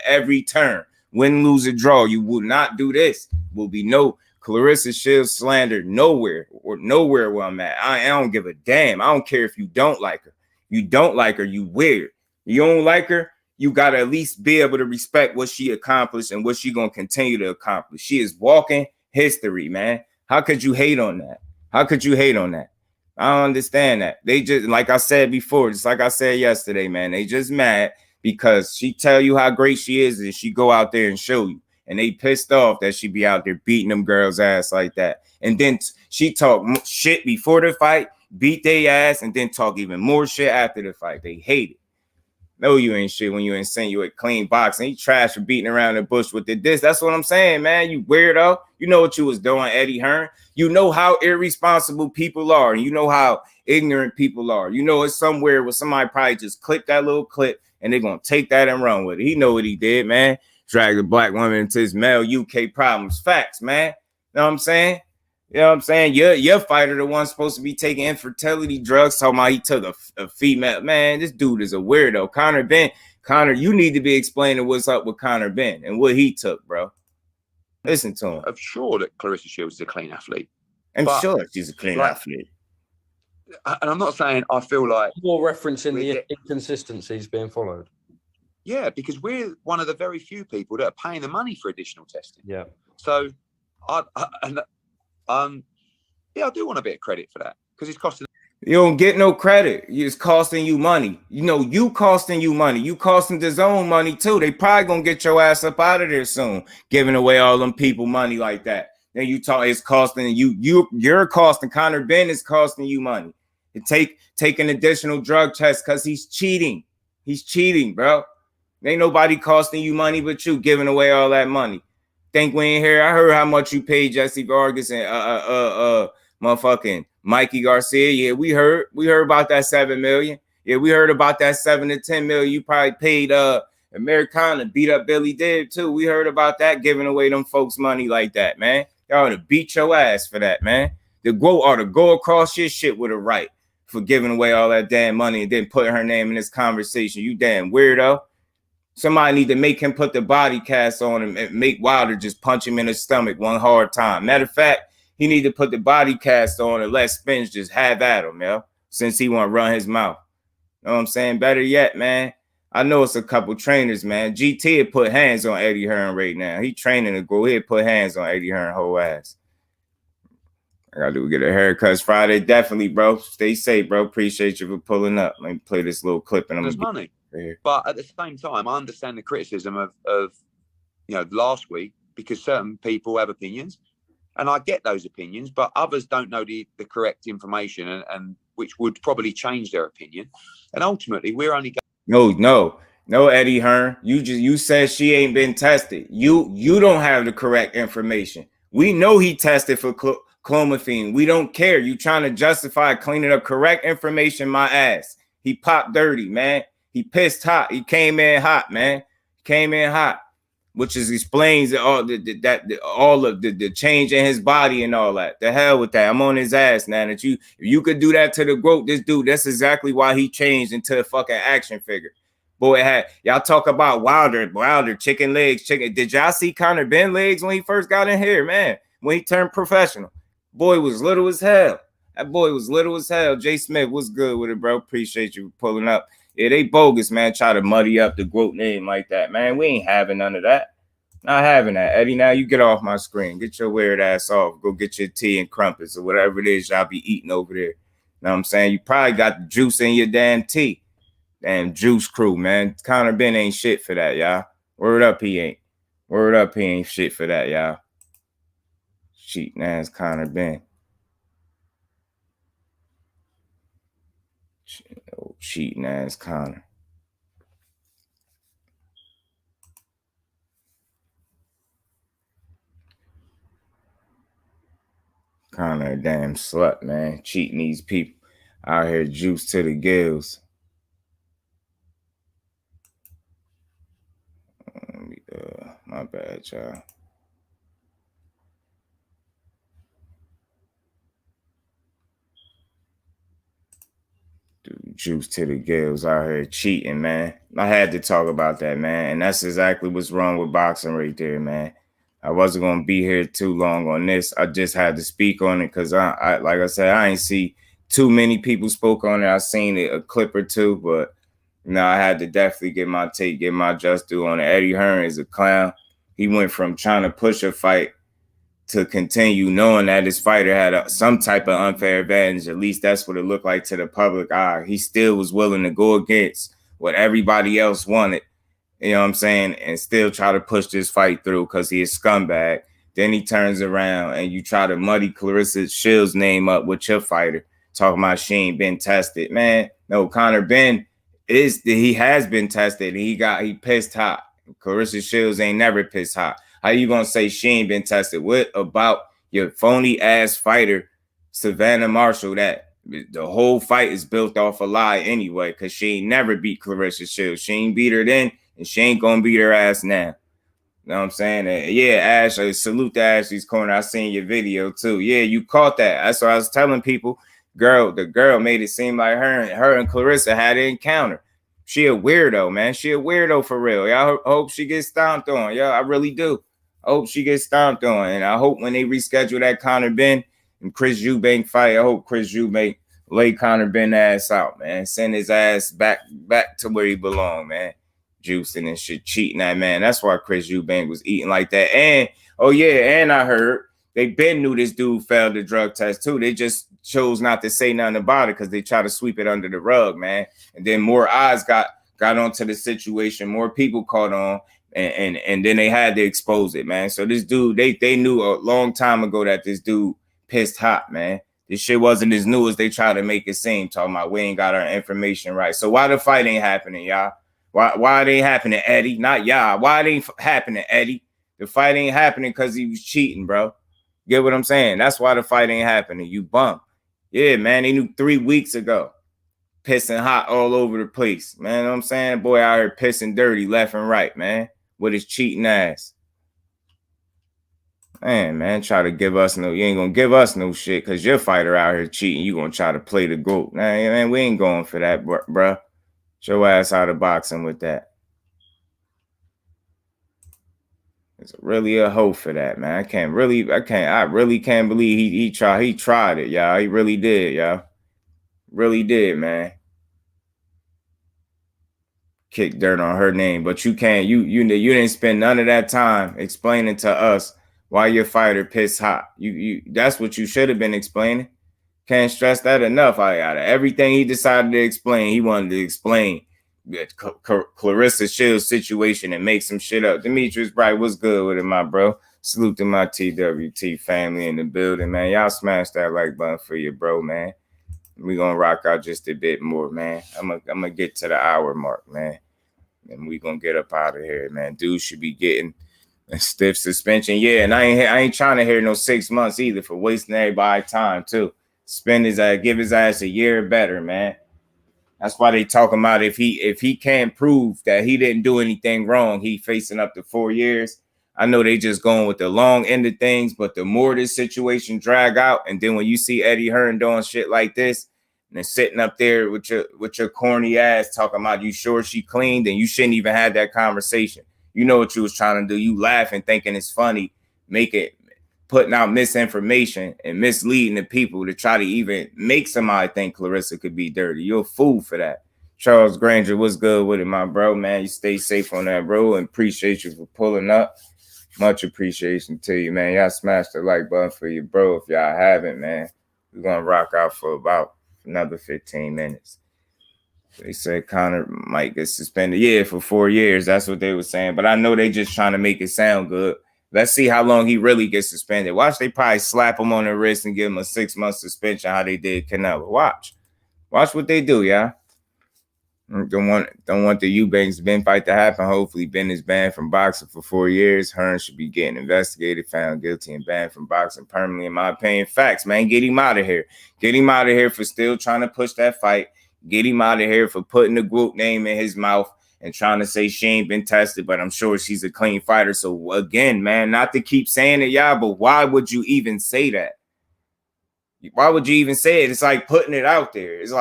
every turn. Win, lose, or draw. You will not do this. Will be no Clarissa Shields slander nowhere where I'm at. I don't give a damn. I don't care if you don't like her. You don't like her, you weird. You don't like her, you got to at least be able to respect what she accomplished and what she going to continue to accomplish. She is walking history, man. How could you hate on that? How could you hate on that? I don't understand that. They just, like I said before, just like I said yesterday, man, they just mad because she tell you how great she is and she go out there and show you. And they pissed off that she be out there beating them girls' ass like that. And then she talk shit before the fight, beat their ass, and then talk even more shit after the fight. They hate it. No, you ain't shit when you insinuate clean boxing. He trash for beating around the bush with the disc. That's what I'm saying, man. You weirdo. You know what you was doing, Eddie Hearn. You know how irresponsible people are. And you know how ignorant people are. You know it's somewhere where somebody probably just clipped that little clip and they're going to take that and run with it. He know what he did, man. Drag a black woman into his male UK problems. Facts, man. Know what I'm saying? You know what I'm saying? Your fighter, the one supposed to be taking infertility drugs, talking about he took a female. Man, this dude is a weirdo. Conor Ben, you need to be explaining what's up with Conor Ben and what he took, bro. Listen to him. I'm sure that Clarissa Shields is a clean athlete. I'm sure she's a clean athlete. And I'm not saying I feel like... More referencing the inconsistencies being followed. Yeah, because we're one of the very few people that are paying the money for additional testing. Yeah. So, yeah, I do want a bit of credit for that because it's costing. You don't get no credit. It's costing you money. You know, you costing you money. You costing DAZN money too. They probably gonna get your ass up out of there soon, giving away all them people money like that. Then you talk, it's costing you. You're costing. Conor Ben is costing you money. And take an additional drug test because he's cheating. He's cheating, bro. Ain't nobody costing you money but you giving away all that money. Think we ain't here? I heard how much you paid Jesse Vargas and motherfucking Mikey Garcia. Yeah, we heard about that 7 million. Yeah, we heard about that 7 to 10 million. You probably paid Americana, beat up Billy Dib too. We heard about that, giving away them folks money like that, man. Y'all ought to beat your ass for that, man. The GWOAT ought to go across your shit with a right for giving away all that damn money and then putting her name in this conversation. You damn weirdo. Somebody need to make him put the body cast on him and make Wilder just punch him in the stomach one hard time. Matter of fact, he need to put the body cast on and let Spence just have at him, yo, since he want to run his mouth. Know what I'm saying? Better yet, man, I know it's a couple trainers, man. GT had put hands on Eddie Hearn right now. He training to go ahead, put hands on Eddie Hearn whole ass. I got to get a haircut Friday. Definitely, bro. Stay safe, bro. Appreciate you for pulling up. Let me play this little clip and I'm There's money. But at the same time, I understand the criticism of last week because certain people have opinions and I get those opinions, but others don't know the correct information and which would probably change their opinion. And ultimately, we're only No, Eddie Hearn. You said she ain't been tested. You don't have the correct information. We know he tested for clomiphene. We don't care. You trying to justify cleaning up correct information, my ass. He popped dirty, man. He pissed hot. He came in hot, man. Came in hot, which explains all the change in his body and all that. The hell with that. I'm on his ass now. That if you could do that to the GWOAT, this dude, that's exactly why he changed into a fucking action figure. Boy, y'all talk about Wilder, chicken legs, chicken. Did y'all see Conor Ben legs when he first got in here, man? When he turned professional, boy was little as hell. That boy was little as hell. Jay Smith, what's good with it, bro? Appreciate you pulling up. Yeah, they bogus, man. Try to muddy up the GWOAT name like that, man. We ain't having none of that. Not having that. Eddie, now you get off my screen. Get your weird ass off. Go get your tea and crumpets or whatever it is y'all be eating over there. Know what I'm saying? You probably got the juice in your damn tea. Damn juice crew, man. Conor Ben ain't shit for that, y'all. Word up, he ain't. Word up, he ain't shit for that, y'all. Cheating ass Conor Ben. Cheating ass Conor. Conor a damn slut, man. Cheating these people out here, juice to the gills. My bad, y'all. Dude, juice to the gills out here cheating, man. I had to talk about that, man. And that's exactly what's wrong with boxing right there, man. I wasn't going to be here too long on this. I just had to speak on it because, I like I said, I ain't see too many people spoke on it. I seen it, a clip or two, but No, I had to definitely get my take, get my just due on it. Eddie Hearn is a clown. He went from trying to push a fight to continue knowing that his fighter had some type of unfair advantage. At least that's what it looked like to the public eye. He still was willing to go against what everybody else wanted, you know what I'm saying, and still try to push this fight through because he is scumbag. Then he turns around and you try to muddy Clarissa Shields' name up with your fighter, talking about she ain't been tested. Man, no, Conor Ben he has been tested and he pissed hot. Clarissa Shields ain't never pissed hot. How you gonna say she ain't been tested? What about your phony ass fighter, Savannah Marshall, that the whole fight is built off a lie anyway, because she ain't never beat Clarissa Shields. She ain't beat her then, and she ain't gonna beat her ass now. You know what I'm saying? Yeah, Ash, salute to Ashley's Corner. I seen your video too. Yeah, you caught that. That's what I was telling people. The girl made it seem like her and Clarissa had an encounter. She a weirdo, man. She a weirdo for real. Y'all hope she gets stomped on. Yeah, I really do. I hope she gets stomped on. And I hope when they reschedule that Conor Ben and Chris Eubank fight, I hope Chris Eubank lay Conor Ben ass out, man. Send his ass back to where he belong, man. Juicing and shit, cheating that man. That's why Chris Eubank was eating like that. And oh yeah, and I heard they been knew this dude failed the drug test too. They just chose not to say nothing about it because they try to sweep it under the rug, man. And then more eyes got onto the situation, more people caught on, and then they had to expose it, man. So this dude, they knew a long time ago that this dude pissed hot, man. This shit wasn't as new as they try to make it seem, talking about we ain't got our information right. So why the fight ain't happening, y'all? Why it ain't happening, Eddie? Not y'all. Why it ain't happening, Eddie? The fight ain't happening because he was cheating, bro. Get what I'm saying? That's why the fight ain't happening. You bum. Yeah, man. They knew 3 weeks ago. Pissing hot all over the place. Man, you know what I'm saying? Boy out here pissing dirty left and right, man. With his cheating ass. Man, try to give us you ain't gonna give us no shit because your fighter out here cheating. You gonna try to play the GOAT. Man, we ain't going for that, bruh. Show ass out of boxing with that. It's really a hoe for that, man. I really can't believe he tried it, y'all. He really did, y'all. Really did, man. Kick dirt on her name, but you can't. You didn't spend none of that time explaining to us why your fighter pissed hot. That's what you should have been explaining. Can't stress that enough. Out of everything he decided to explain, he wanted to explain Clarissa Shields' situation and make some shit up. Demetrius Bright, what's good with it, my bro? Salute to my TWT family in the building, man. Y'all smash that like button for your bro, man. We gonna rock out just a bit more, man. I'm gonna get to the hour mark, man, and we gonna get up out of here, man. Dude should be getting a stiff suspension, yeah. And I ain't trying to hear no 6 months either for wasting everybody's time too. Spend his ass, give his ass a year better, man. That's why they talking about if he can't prove that he didn't do anything wrong, he facing up to 4 years. I know they just going with the long end of things, but the more this situation drag out, and then when you see Eddie Hearn doing shit like this, and then sitting up there with your corny ass talking about you sure she clean, then you shouldn't even have that conversation. You know what you was trying to do. You laughing, thinking it's funny, putting out misinformation and misleading the people to try to even make somebody think Clarissa could be dirty. You're a fool for that. Charles Granger, what's good with it, my bro, man? You stay safe on that, bro, and appreciate you for pulling up. Much appreciation to you, man. Y'all smash the like button for you, bro. If y'all haven't, man, we're going to rock out for about another 15 minutes. They said Conor might get suspended. Yeah, for 4 years. That's what they were saying. But I know they just trying to make it sound good. Let's see how long he really gets suspended. Watch, they probably slap him on the wrist and give him a 6-month suspension, how they did Canelo. Watch what they do, y'all. Don't want the Eubanks Ben fight to happen. Hopefully, Ben is banned from boxing for 4 years. Hearn should be getting investigated, found guilty, and banned from boxing permanently. In my opinion, facts, man. Get him out of here. Get him out of here for still trying to push that fight. Get him out of here for putting the GWOAT name in his mouth and trying to say she ain't been tested, but I'm sure she's a clean fighter. So again, man, not to keep saying it, y'all, but why would you even say that? Why would you even say it? It's like putting it out there. It's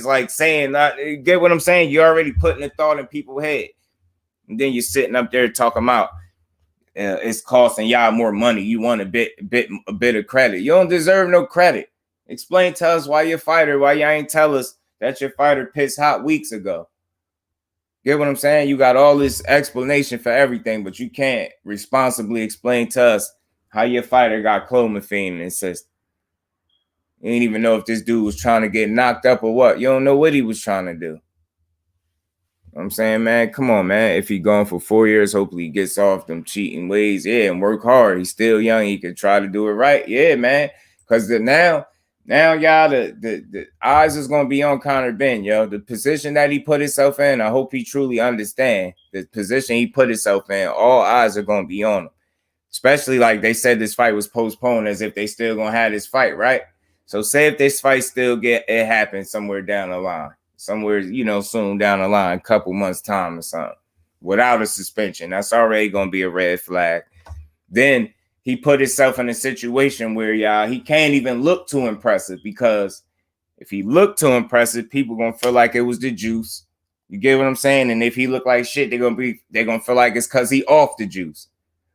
like saying, get what I'm saying? You're already putting the thought in people's head. And then you're sitting up there talking about it's costing y'all more money. You want a bit of credit. You don't deserve no credit. Explain to us why y'all ain't tell us that your fighter pissed hot weeks ago. Get what I'm saying? You got all this explanation for everything, but you can't responsibly explain to us how your fighter got clomiphene in his system. You didn't even know if this dude was trying to get knocked up or what. You don't know what he was trying to do. You know what I'm saying, man? Come on, man. If he gone for 4 years, hopefully he gets off them cheating ways. Yeah, and work hard. He's still young. He can try to do it right. Yeah, man. Because now, y'all, the eyes is going to be on Conor Benn, yo. The position that he put himself in, I hope he truly understand the position he put himself in. All eyes are going to be on him. Especially like they said this fight was postponed as if they still going to have this fight, right? So say if this fight still it happens somewhere down the line, somewhere, you know, soon down the line, a couple months time or something, without a suspension, that's already going to be a red flag. Then he put himself in a situation where, y'all, he can't even look too impressive, because if he looked too impressive, people going to feel like it was the juice. You get what I'm saying? And if he look like shit, they're going to feel like it's because he off the juice.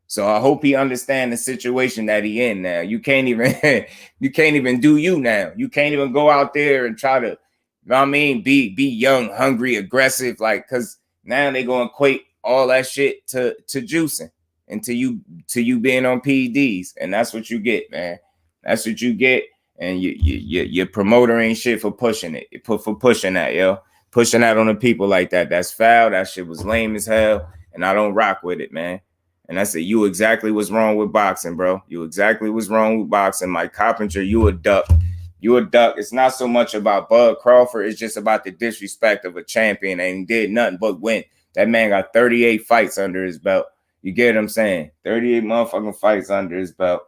So I hope he understands the situation that he in now. You can't even do you now. You can't even go out there and try to, you know what I mean, be young, hungry, aggressive, like, because now they're going to equate all that shit to juicing and to you being on PEDs. And that's what you get, man. That's what you get. And your promoter ain't shit for pushing it. For pushing that, yo. Pushing that on the people like that. That's foul. That shit was lame as hell. And I don't rock with it, man. And I said, you exactly what's wrong with boxing, bro. You exactly what's wrong with boxing. Mike Coppinger, you a duck. You a duck. It's not so much about Bud Crawford. It's just about the disrespect of a champion. And he did nothing but win. That man got 38 fights under his belt. You get what I'm saying? 38 motherfucking fights under his belt.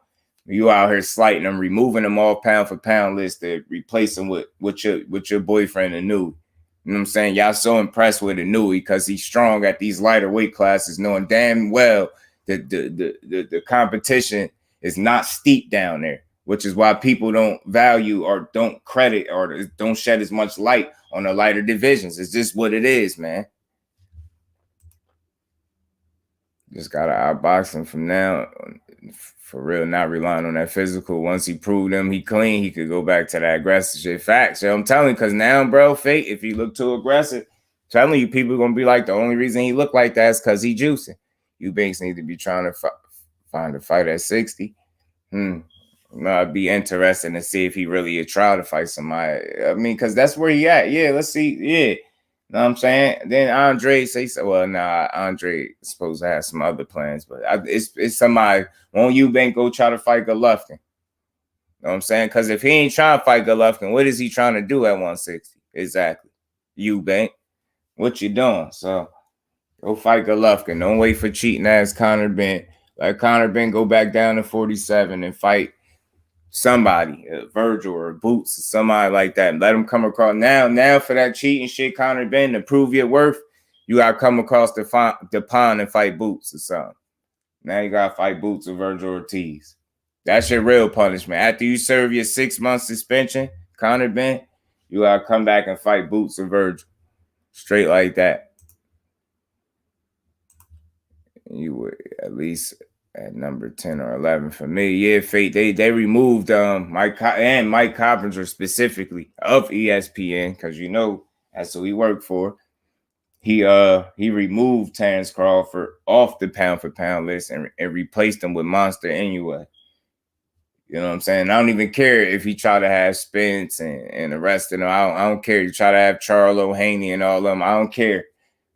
You out here slighting him, removing him off pound for pound list to replace him with your boyfriend INOUE. You know what I'm saying? Y'all so impressed with INOUE because he's strong at these lighter weight classes, knowing damn well the competition is not steep down there, which is why people don't value or don't credit or don't shed as much light on the lighter divisions. It's just what it is, man. Just gotta outbox him from now, for real, not relying on that physical. Once he proved him he clean, he could go back to that aggressive shit. Facts, yo. I'm telling you, because now, bro, Fate, if he look too aggressive, telling you, people are going to be like, the only reason he look like that is because he juicing. You Banks need to be trying to find a fight at 60. I'd be interested to see if he really would try to fight somebody. I mean, because that's where he at. Yeah, let's see. Yeah. Know what I'm saying? Then Andre say, well, nah, Andre is supposed to have some other plans, but it's somebody. Won't Eubank go try to fight Golovkin? Know what I'm saying? Because if he ain't trying to fight Golovkin, what is he trying to do at 160? Exactly. Eubank, what you doing? So go fight Golovkin. Don't wait for cheating ass Conor Benn. Let Conor Benn go back down to 47 and fight somebody, Virgil or Boots or somebody like that. Let him come across. Now for that cheating shit, Conor Benn, to prove your worth, you got to come across the pond and fight Boots or something. Now you got to fight Boots or Virgil Ortiz. That's your real punishment. After you serve your 6-month suspension, Conor Benn, you got to come back and fight Boots or Virgil. Straight like that. You would at least at number 10 or 11 for me. Yeah, Fate, they removed Mike Coppinger specifically of ESPN, because you know that's who he worked for. He removed Terence Crawford off the pound for pound list and replaced him with Monster INOUE. You know what I'm saying? I don't even care if he try to have Spence and the rest of them. I don't care. You try to have Charlo, Haney, and all of them. I don't care.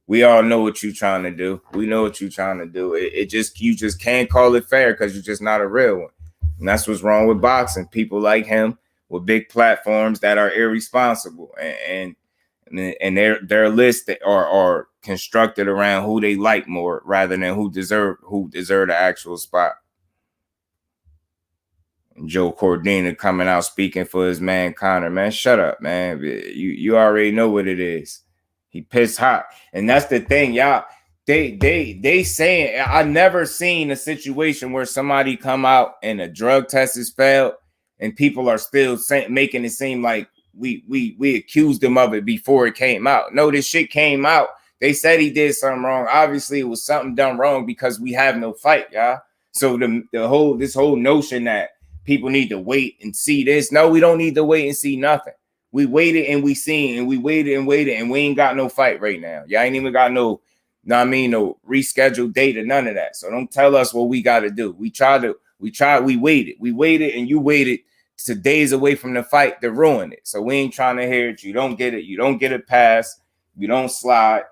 We all know what you're trying to do. We know what you're trying to do. You just can't call it fair because you're just not a real one. And that's what's wrong with boxing. People like him with big platforms that are irresponsible, and their lists are constructed around who they like more rather than who deserve the actual spot. And Joe Cordina coming out speaking for his man Conor. Man, shut up, man. You already know what it is. He pissed hot. And that's the thing, y'all. They saying, I never seen a situation where somebody come out and a drug test is failed and people are still making it seem like we accused him of it before it came out. No, this shit came out. They said he did something wrong. Obviously, it was something done wrong because we have no fight, y'all. So this whole notion that people need to wait and see this. No, we don't need to wait and see nothing. We waited and we seen and we waited and waited and we ain't got no fight right now. Y'all ain't even got no rescheduled date or none of that. So don't tell us what we got to do. We waited and you waited to days away from the fight to ruin it. So we ain't trying to hear it. You don't get it. You don't get a pass. You don't slide.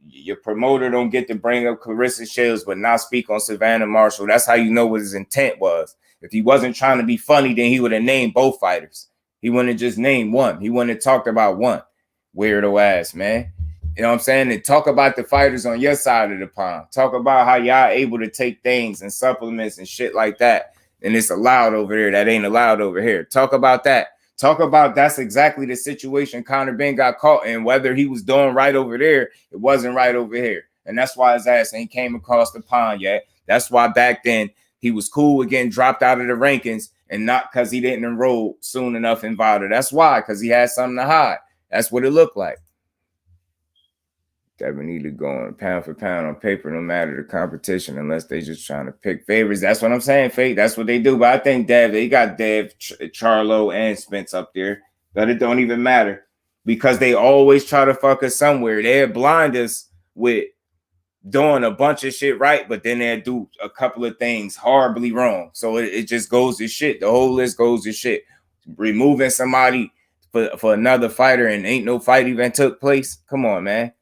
Your promoter don't get to bring up Clarissa Shields but not speak on Savannah Marshall. That's how you know what his intent was. If he wasn't trying to be funny, then he would have named both fighters. He wouldn't have just named one. He wouldn't have talked about one. Weirdo ass, man. You know what I'm saying? And talk about the fighters on your side of the pond. Talk about how y'all able to take things and supplements and shit like that. And it's allowed over there. That ain't allowed over here. Talk about that. Talk about that's exactly the situation Conor Ben got caught in. Whether he was doing right over there, it wasn't right over here. And that's why his ass ain't came across the pond yet. That's why back then he was cool with getting dropped out of the rankings and not because he didn't enroll soon enough in VADA. That's why, because he had something to hide. That's what it looked like. That we need to go on pound for pound on paper, no matter the competition, unless they just trying to pick favorites. That's what I'm saying, Fate. That's what they do. But I think they got Dev, Charlo, and Spence up there. But it don't even matter because they always try to fuck us somewhere. They'll blind us with doing a bunch of shit right, but then they'll do a couple of things horribly wrong. So it just goes to shit. The whole list goes to shit. Removing somebody for another fighter and ain't no fight even took place. Come on, man.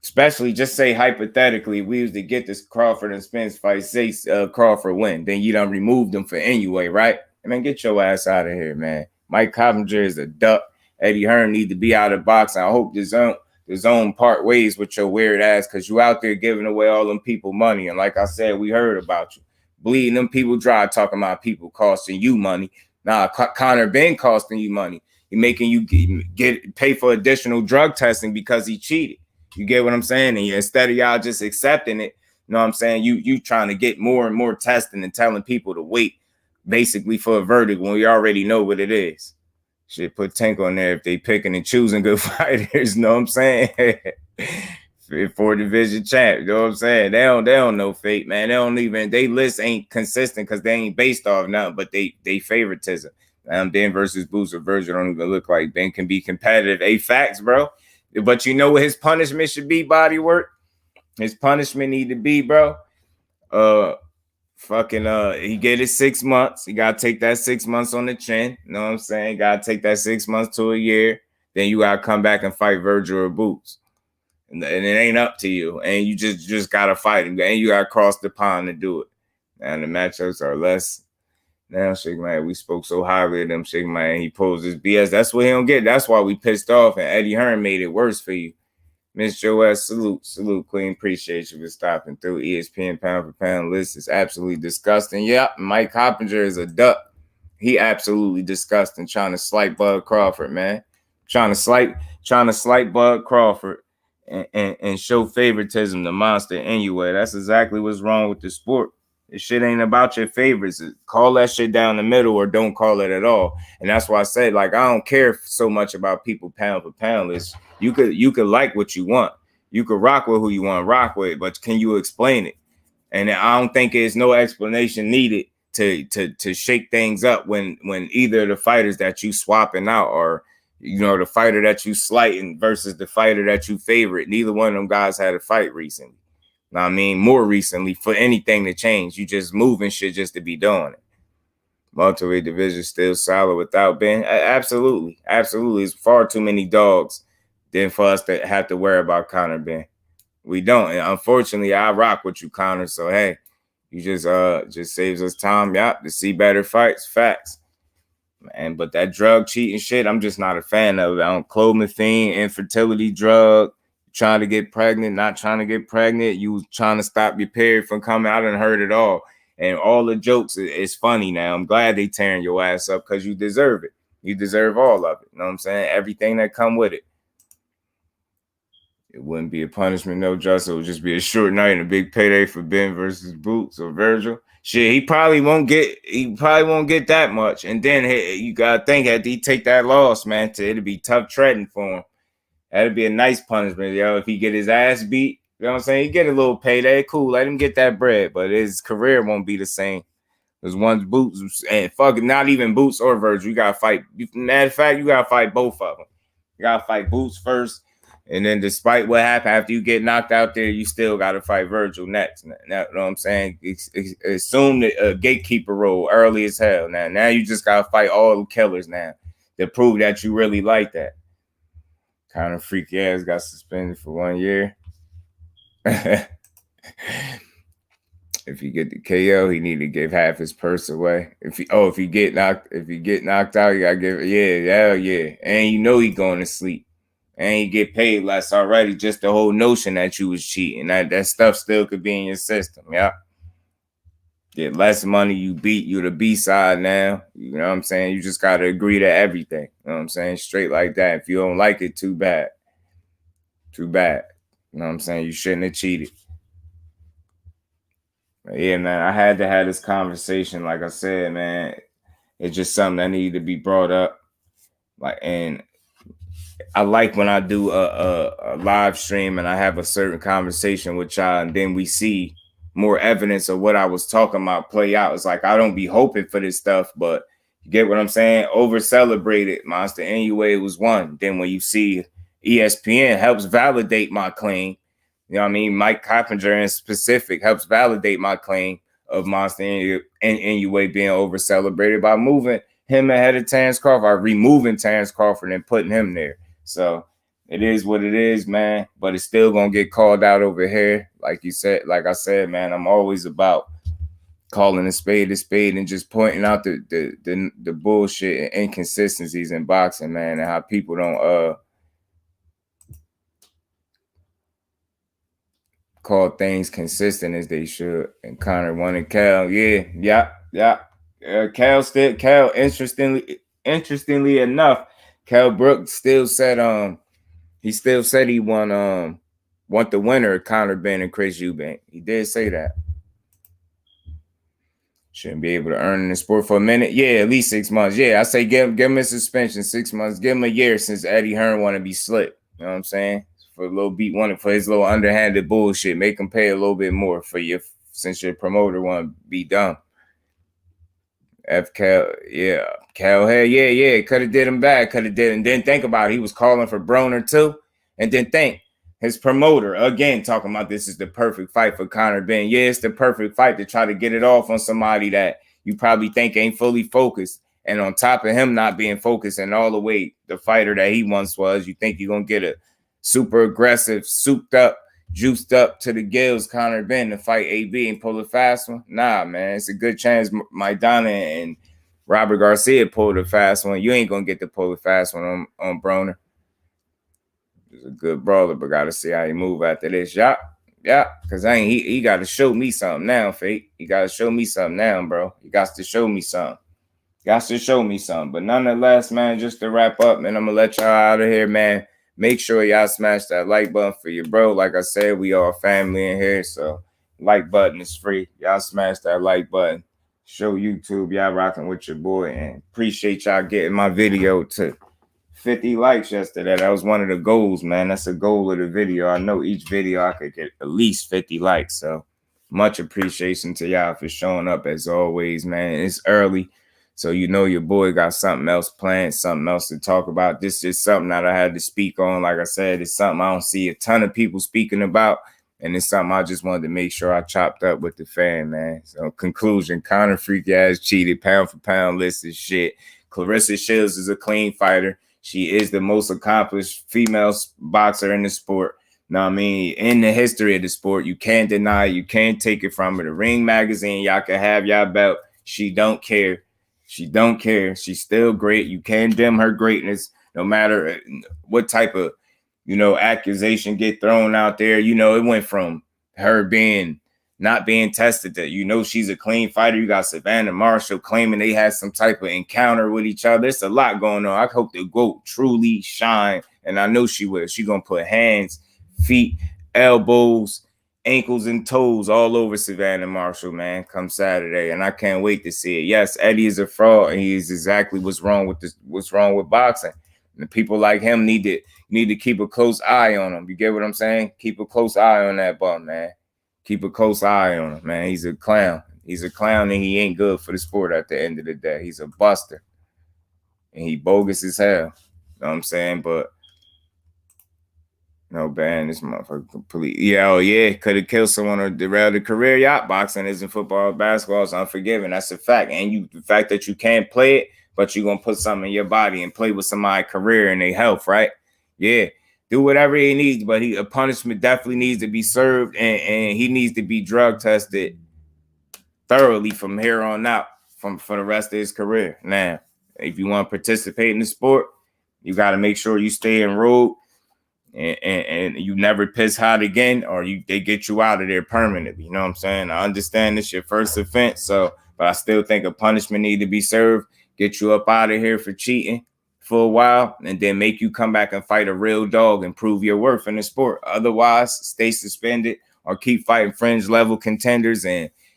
Especially just say hypothetically, we was to get this Crawford and Spence fight, say Crawford win, then you done removed them for NAOYA, right? I mean, get your ass out of here, man. Mike Coppinger is a duck. Eddie Hearn need to be out of boxing. I hope the zone part ways with your weird ass because you out there giving away all them people money. And like I said, we heard about you. Bleeding them people dry talking about people costing you money. Nah, Conor Ben costing you money. He making you pay for additional drug testing because he cheated. You get what I'm saying? And instead of y'all just accepting it, you know what I'm saying? You trying to get more and more testing and telling people to wait basically for a verdict when we already know what it is. Shit, put Tank on there if they picking and choosing good fighters, you know what I'm saying? 4 division champ, you know what I'm saying? They don't know Fate, man. They list ain't consistent because they ain't based off nothing, but they favoritism. Ben versus Boots or Virgil don't even look like Ben can be competitive. Facts, bro. But you know what his punishment should be, bodywork? His punishment need to be, bro. He get his 6 months. He gotta take that 6 months on the chin. You know what I'm saying? Gotta take that 6 months to a year. Then you gotta come back and fight Virgil or Boots. And it ain't up to you. And you just gotta fight him. And you gotta cross the pond to do it. And the matchups are less. Now, Shake Man, we spoke so highly of them, Shake Man. He pulls his BS. That's what he don't get. That's why we pissed off. And Eddie Hearn made it worse for you. Miss Joelle, salute, Queen. Appreciate you for stopping through. ESPN pound for pound list is absolutely disgusting. Yeah, Mike Coppinger is a duck. He absolutely disgusting. Trying to slight Bud Crawford, man. Trying to slight Bud Crawford and show favoritism to monster NAOYA. That's exactly what's wrong with the sport. This shit ain't about your favorites. Call that shit down the middle or don't call it at all. And that's why I said, like, I don't care so much about people pound for pound lists. You could like what you want. You could rock with who you want to rock with, but can you explain it? And I don't think there's no explanation needed to shake things up when either the fighters that you swapping out or, you know, the fighter that you slighting versus the fighter that you favorite. Neither one of them guys had a fight recently. I mean, more recently, for anything to change, you just moving shit just to be doing it. Welterweight division still solid without Ben. Absolutely. It's far too many dogs than for us to have to worry about Conor Ben. We don't. And unfortunately, I rock with you, Conor. So hey, you just saves us time, to see better fights. Facts. Man, but that drug cheating shit, I'm just not a fan of it. Clomiphene, infertility drug. Trying to get pregnant, not trying to get pregnant. You trying to stop your period from coming out and heard it all. And all the jokes is funny now. I'm glad they tearing your ass up because you deserve it. You deserve all of it. You know what I'm saying? Everything that come with it. It wouldn't be a punishment, no justice. It would just be a short night and a big payday for Ben versus Boots or Virgil. Shit, he probably won't get that much. And then you gotta think, had he take that loss, man, it'd be tough treading for him. That'd be a nice punishment, yo. If he get his ass beat, you know what I'm saying? He get a little payday, cool. Let him get that bread, but his career won't be the same. There's one's Boots and fucking not even Boots or Virgil. You gotta fight. Matter of fact, you gotta fight both of them. You gotta fight Boots first, and then despite what happened after you get knocked out there, you still gotta fight Virgil next. Now, you know what I'm saying? Assume the gatekeeper role early as hell. Now you just gotta fight all the killers now to prove that you really like that. Kind of freaky ass got suspended for 1 year. If you get the KO, he need to give half his purse away. If he get knocked out, you gotta give hell yeah. And you know he going to sleep. And he get paid less already. Just the whole notion that you was cheating. That stuff still could be in your system, yeah. Get less money, you the B side now. You know what I'm saying? You just gotta agree to everything. You know what I'm saying? Straight like that. If you don't like it, too bad. Too bad. You know what I'm saying? You shouldn't have cheated. Yeah, man, I had to have this conversation. Like I said, man, it's just something that needed to be brought up. Like, and I like when I do a live stream and I have a certain conversation with y'all, and then we see more evidence of what I was talking about play out. It's like I don't be hoping for this stuff, but you get what I'm saying? Over celebrated. Monster NAOYA was one. Then when you see ESPN helps validate my claim. You know what I mean? Mike Coppinger in specific helps validate my claim of Monster NAOYA being over celebrated by moving him ahead of Terence Crawford, removing Terence Crawford and putting him there. So it is what it is, man. But it's still gonna get called out over here. Like you said, like I said, man, I'm always about calling a spade and just pointing out the bullshit and inconsistencies in boxing, man, and how people don't call things consistent as they should. And Conor won, and Cal, yeah. Cal, interestingly enough, Cal Brooks still said he won the winner of Conor Benn and Chris Eubank. He did say that. Shouldn't be able to earn in the sport for a minute. Yeah, at least 6 months. Yeah, I say give him a suspension, 6 months. Give him a year since Eddie Hearn want to be slick. You know what I'm saying? For a little beat one, for his little underhanded bullshit. Make him pay a little bit more for you since your promoter want to be dumb. Cal, yeah. Could have did him bad. Could have did, and then think about it. He was calling for Broner too, and then think his promoter again talking about this is the perfect fight for Conor Benn. Yeah, it's the perfect fight to try to get it off on somebody that you probably think ain't fully focused, and on top of him not being focused and all the way the fighter that he once was, you think you're gonna get a super aggressive, souped up, juiced up to the gills Conor Benn to fight AB and pull a fast one? Nah, man. It's a good chance Maidana and Robert Garcia pulled a fast one. You ain't going to get to pull a fast one on Broner. He's a good brawler, but got to see how he move after this. Yeah, because he got to show me something now, Fate. He got to show me something now, bro. He got to show me something. But nonetheless, man, just to wrap up, man, I'm going to let y'all out of here, man. Make sure y'all smash that like button for your bro. Like I said, we all family in here, so like button is free. Y'all smash that like button. Show YouTube y'all rocking with your boy, and appreciate y'all getting my video to 50 likes yesterday. That was one of the goals, man. That's a goal of the video. I know each video I could get at least 50 likes, so much appreciation to y'all for showing up as always, man. It's early. So you know your boy got something else planned, something else to talk about. This is something that I had to speak on. Like I said, it's something I don't see a ton of people speaking about. And it's something I just wanted to make sure I chopped up with the fan, man. So conclusion, Conor freaky ass cheated, pound for pound list is shit. Clarissa Shields is a clean fighter. She is the most accomplished female boxer in the sport. Know what I mean? In the history of the sport, you can't deny it. You can't take it from her. The Ring magazine, y'all can have y'all belt. She don't care. She's still great. You can't dim her greatness, no matter what type of, accusation get thrown out there. It went from her not being tested to, she's a clean fighter. You got Savannah Marshall claiming they had some type of encounter with each other. There's a lot going on. I hope the GWOAT truly shine, and I know she will. She's going to put hands, feet, elbows, ankles and toes all over Savannah Marshall, man, come Saturday, and I can't wait to see it. Yes, Eddie is a fraud, and he is exactly what's wrong with boxing. And the people like him need to keep a close eye on him. You get what I'm saying? Keep a close eye on that bum, man. Keep a close eye on him, man. He's a clown. He's a clown and he ain't good for the sport at the end of the day. He's a buster. And he bogus as hell. You know what I'm saying? But no, ban this motherfucker completely. Yeah, oh yeah, could have killed someone or derailed a career. Yacht boxing isn't football or basketball. It's unforgiving. That's a fact. And the fact that you can't play it, but you're gonna put something in your body and play with somebody's career and their health, right? Yeah. Do whatever he needs, but a punishment definitely needs to be served, and he needs to be drug tested thoroughly from here on out for the rest of his career. Now, if you want to participate in the sport, you got to make sure you stay enrolled and you never piss hot again, or they get you out of there permanently. You know what I'm saying? I understand this your first offense, but I still think a punishment need to be served, get you up out of here for cheating for a while, and then make you come back and fight a real dog and prove your worth in the sport. Otherwise, stay suspended or keep fighting fringe level contenders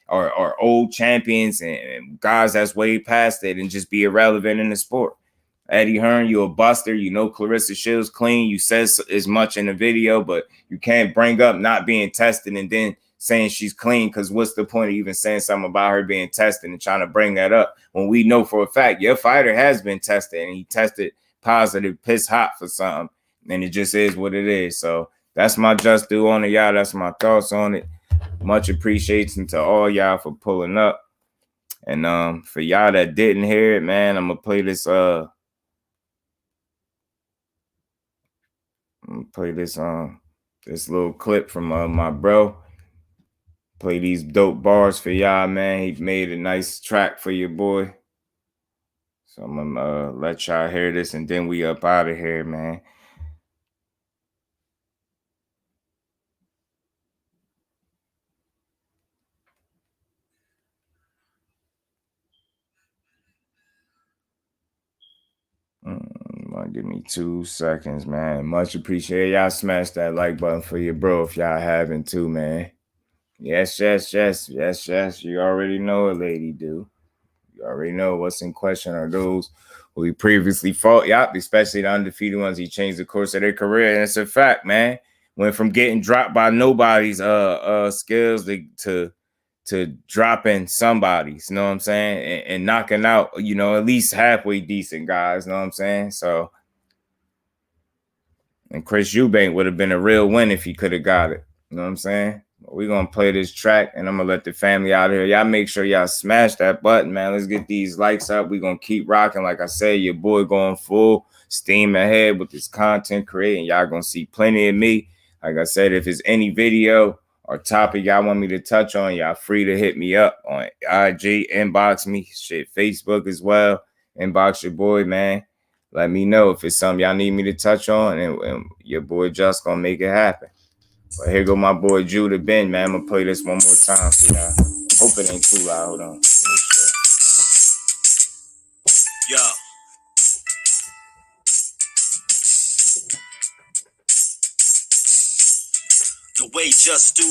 or old champions and guys that's way past it and just be irrelevant in the sport. Eddie Hearn, you a buster. You know Clarissa Shields clean. You said as much in the video, but you can't bring up not being tested and then saying she's clean, because what's the point of even saying something about her being tested and trying to bring that up when we know for a fact your fighter has been tested and he tested positive, piss hot for something, and it just is what it is. So that's my just do on it, y'all. That's my thoughts on it. Much appreciation to all y'all for pulling up. And for y'all that didn't hear it, man, I'm gonna play this this little clip from my bro. Play these dope bars for y'all, man. He made a nice track for your boy. So I'm gonna let y'all hear this, and then we up out of here, man. Give me 2 seconds, man. Much appreciated. Y'all smash that like button for your bro if y'all haven't too, man. Yes. You already know it, lady do. You already know what's in question are those who he previously fought. Yep, especially the undefeated ones. He changed the course of their career, and it's a fact, man. Went from getting dropped by nobody's skills to dropping somebody's, you know what I'm saying, and knocking out, you know, at least halfway decent guys, you know what I'm saying. So, and Chris Eubank would have been a real win if he could have got it, you know what I'm saying. We're going to play this track, and I'm going to let the family out here. Y'all make sure y'all smash that button, man. Let's get these likes up. We're going to keep rocking. Like I said, your boy going full steam ahead with this content creating. Y'all going to see plenty of me. Like I said, if it's any video or topic y'all want me to touch on, y'all free to hit me up on IG, inbox me, shit, Facebook as well. Inbox your boy, man. Let me know if it's something y'all need me to touch on, and your boy just going to make it happen. But here go my boy Judah Ben, man. I'm gonna play this one more time for y'all. Hope it ain't too loud. Hold on. Yo. The way just do,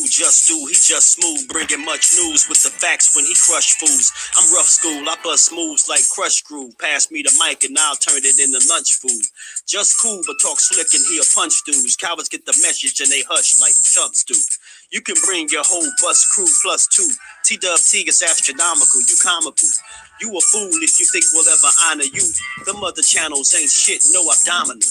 he just smooth, bringing much news with the facts when he crush fools. I'm rough school, I bust moves like crush groove. Pass me the mic and I'll turn it into lunch food. Just cool, but talk slick and he'll punch dudes. Cowards get the message and they hush like chubs do. You can bring your whole bus crew plus 2. TWT is astronomical, you comical. You a fool if you think we'll ever honor you. Them other channels ain't shit, no abdominal.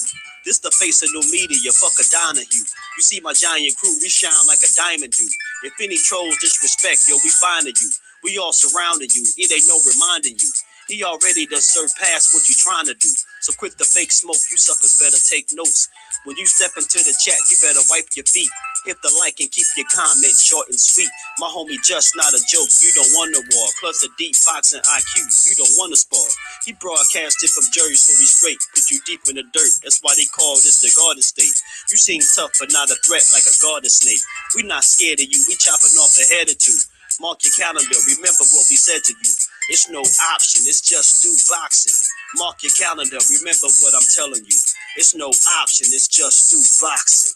This the face of new media, fuck a Donahue. You see my giant crew, we shine like a diamond do. If any trolls disrespect, yo, we finding you. We all surrounding you, it ain't no reminding you. He already done surpassed what you trying to do. So quit the fake smoke, you suckers better take notes. When you step into the chat, you better wipe your feet. Hit the like and keep your comments short and sweet. My homie just not a joke, you don't want to war. Plus a deep boxing IQ, you don't want to spar. He broadcasted from Jersey, so we straight. Put you deep in the dirt, that's why they call this the Garden State. You seem tough, but not a threat like a garden snake. We not scared of you, we chopping off a head or two. Mark your calendar, remember what we said to you. It's no option, it's just do boxing. Mark your calendar, remember what I'm telling you. It's no option, it's just do boxing.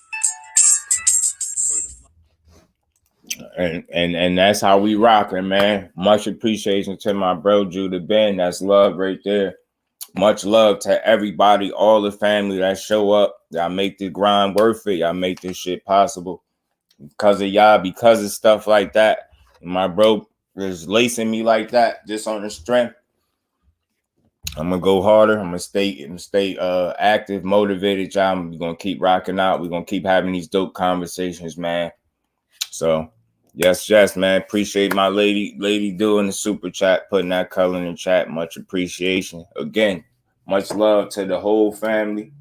And that's how we rocking, man. Much appreciation to my bro Judah Ben. That's love right there. Much love to everybody, all the family that show up. Y'all make the grind worth it. Y'all make this shit possible. Because of y'all, because of stuff like that. My bro is lacing me like that, just on the strength, I'm gonna go harder. I'm gonna stay active, motivated, y'all. We're gonna keep rocking out. We're gonna keep having these dope conversations, man. So yes, man. Appreciate my lady doing the super chat, putting that color in the chat. Much appreciation. Again, much love to the whole family.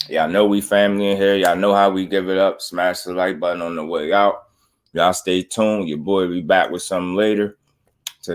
Y'all know we family in here. Y'all know how we give it up. Smash the like button on the way out. Y'all stay tuned. Your boy be back with something later.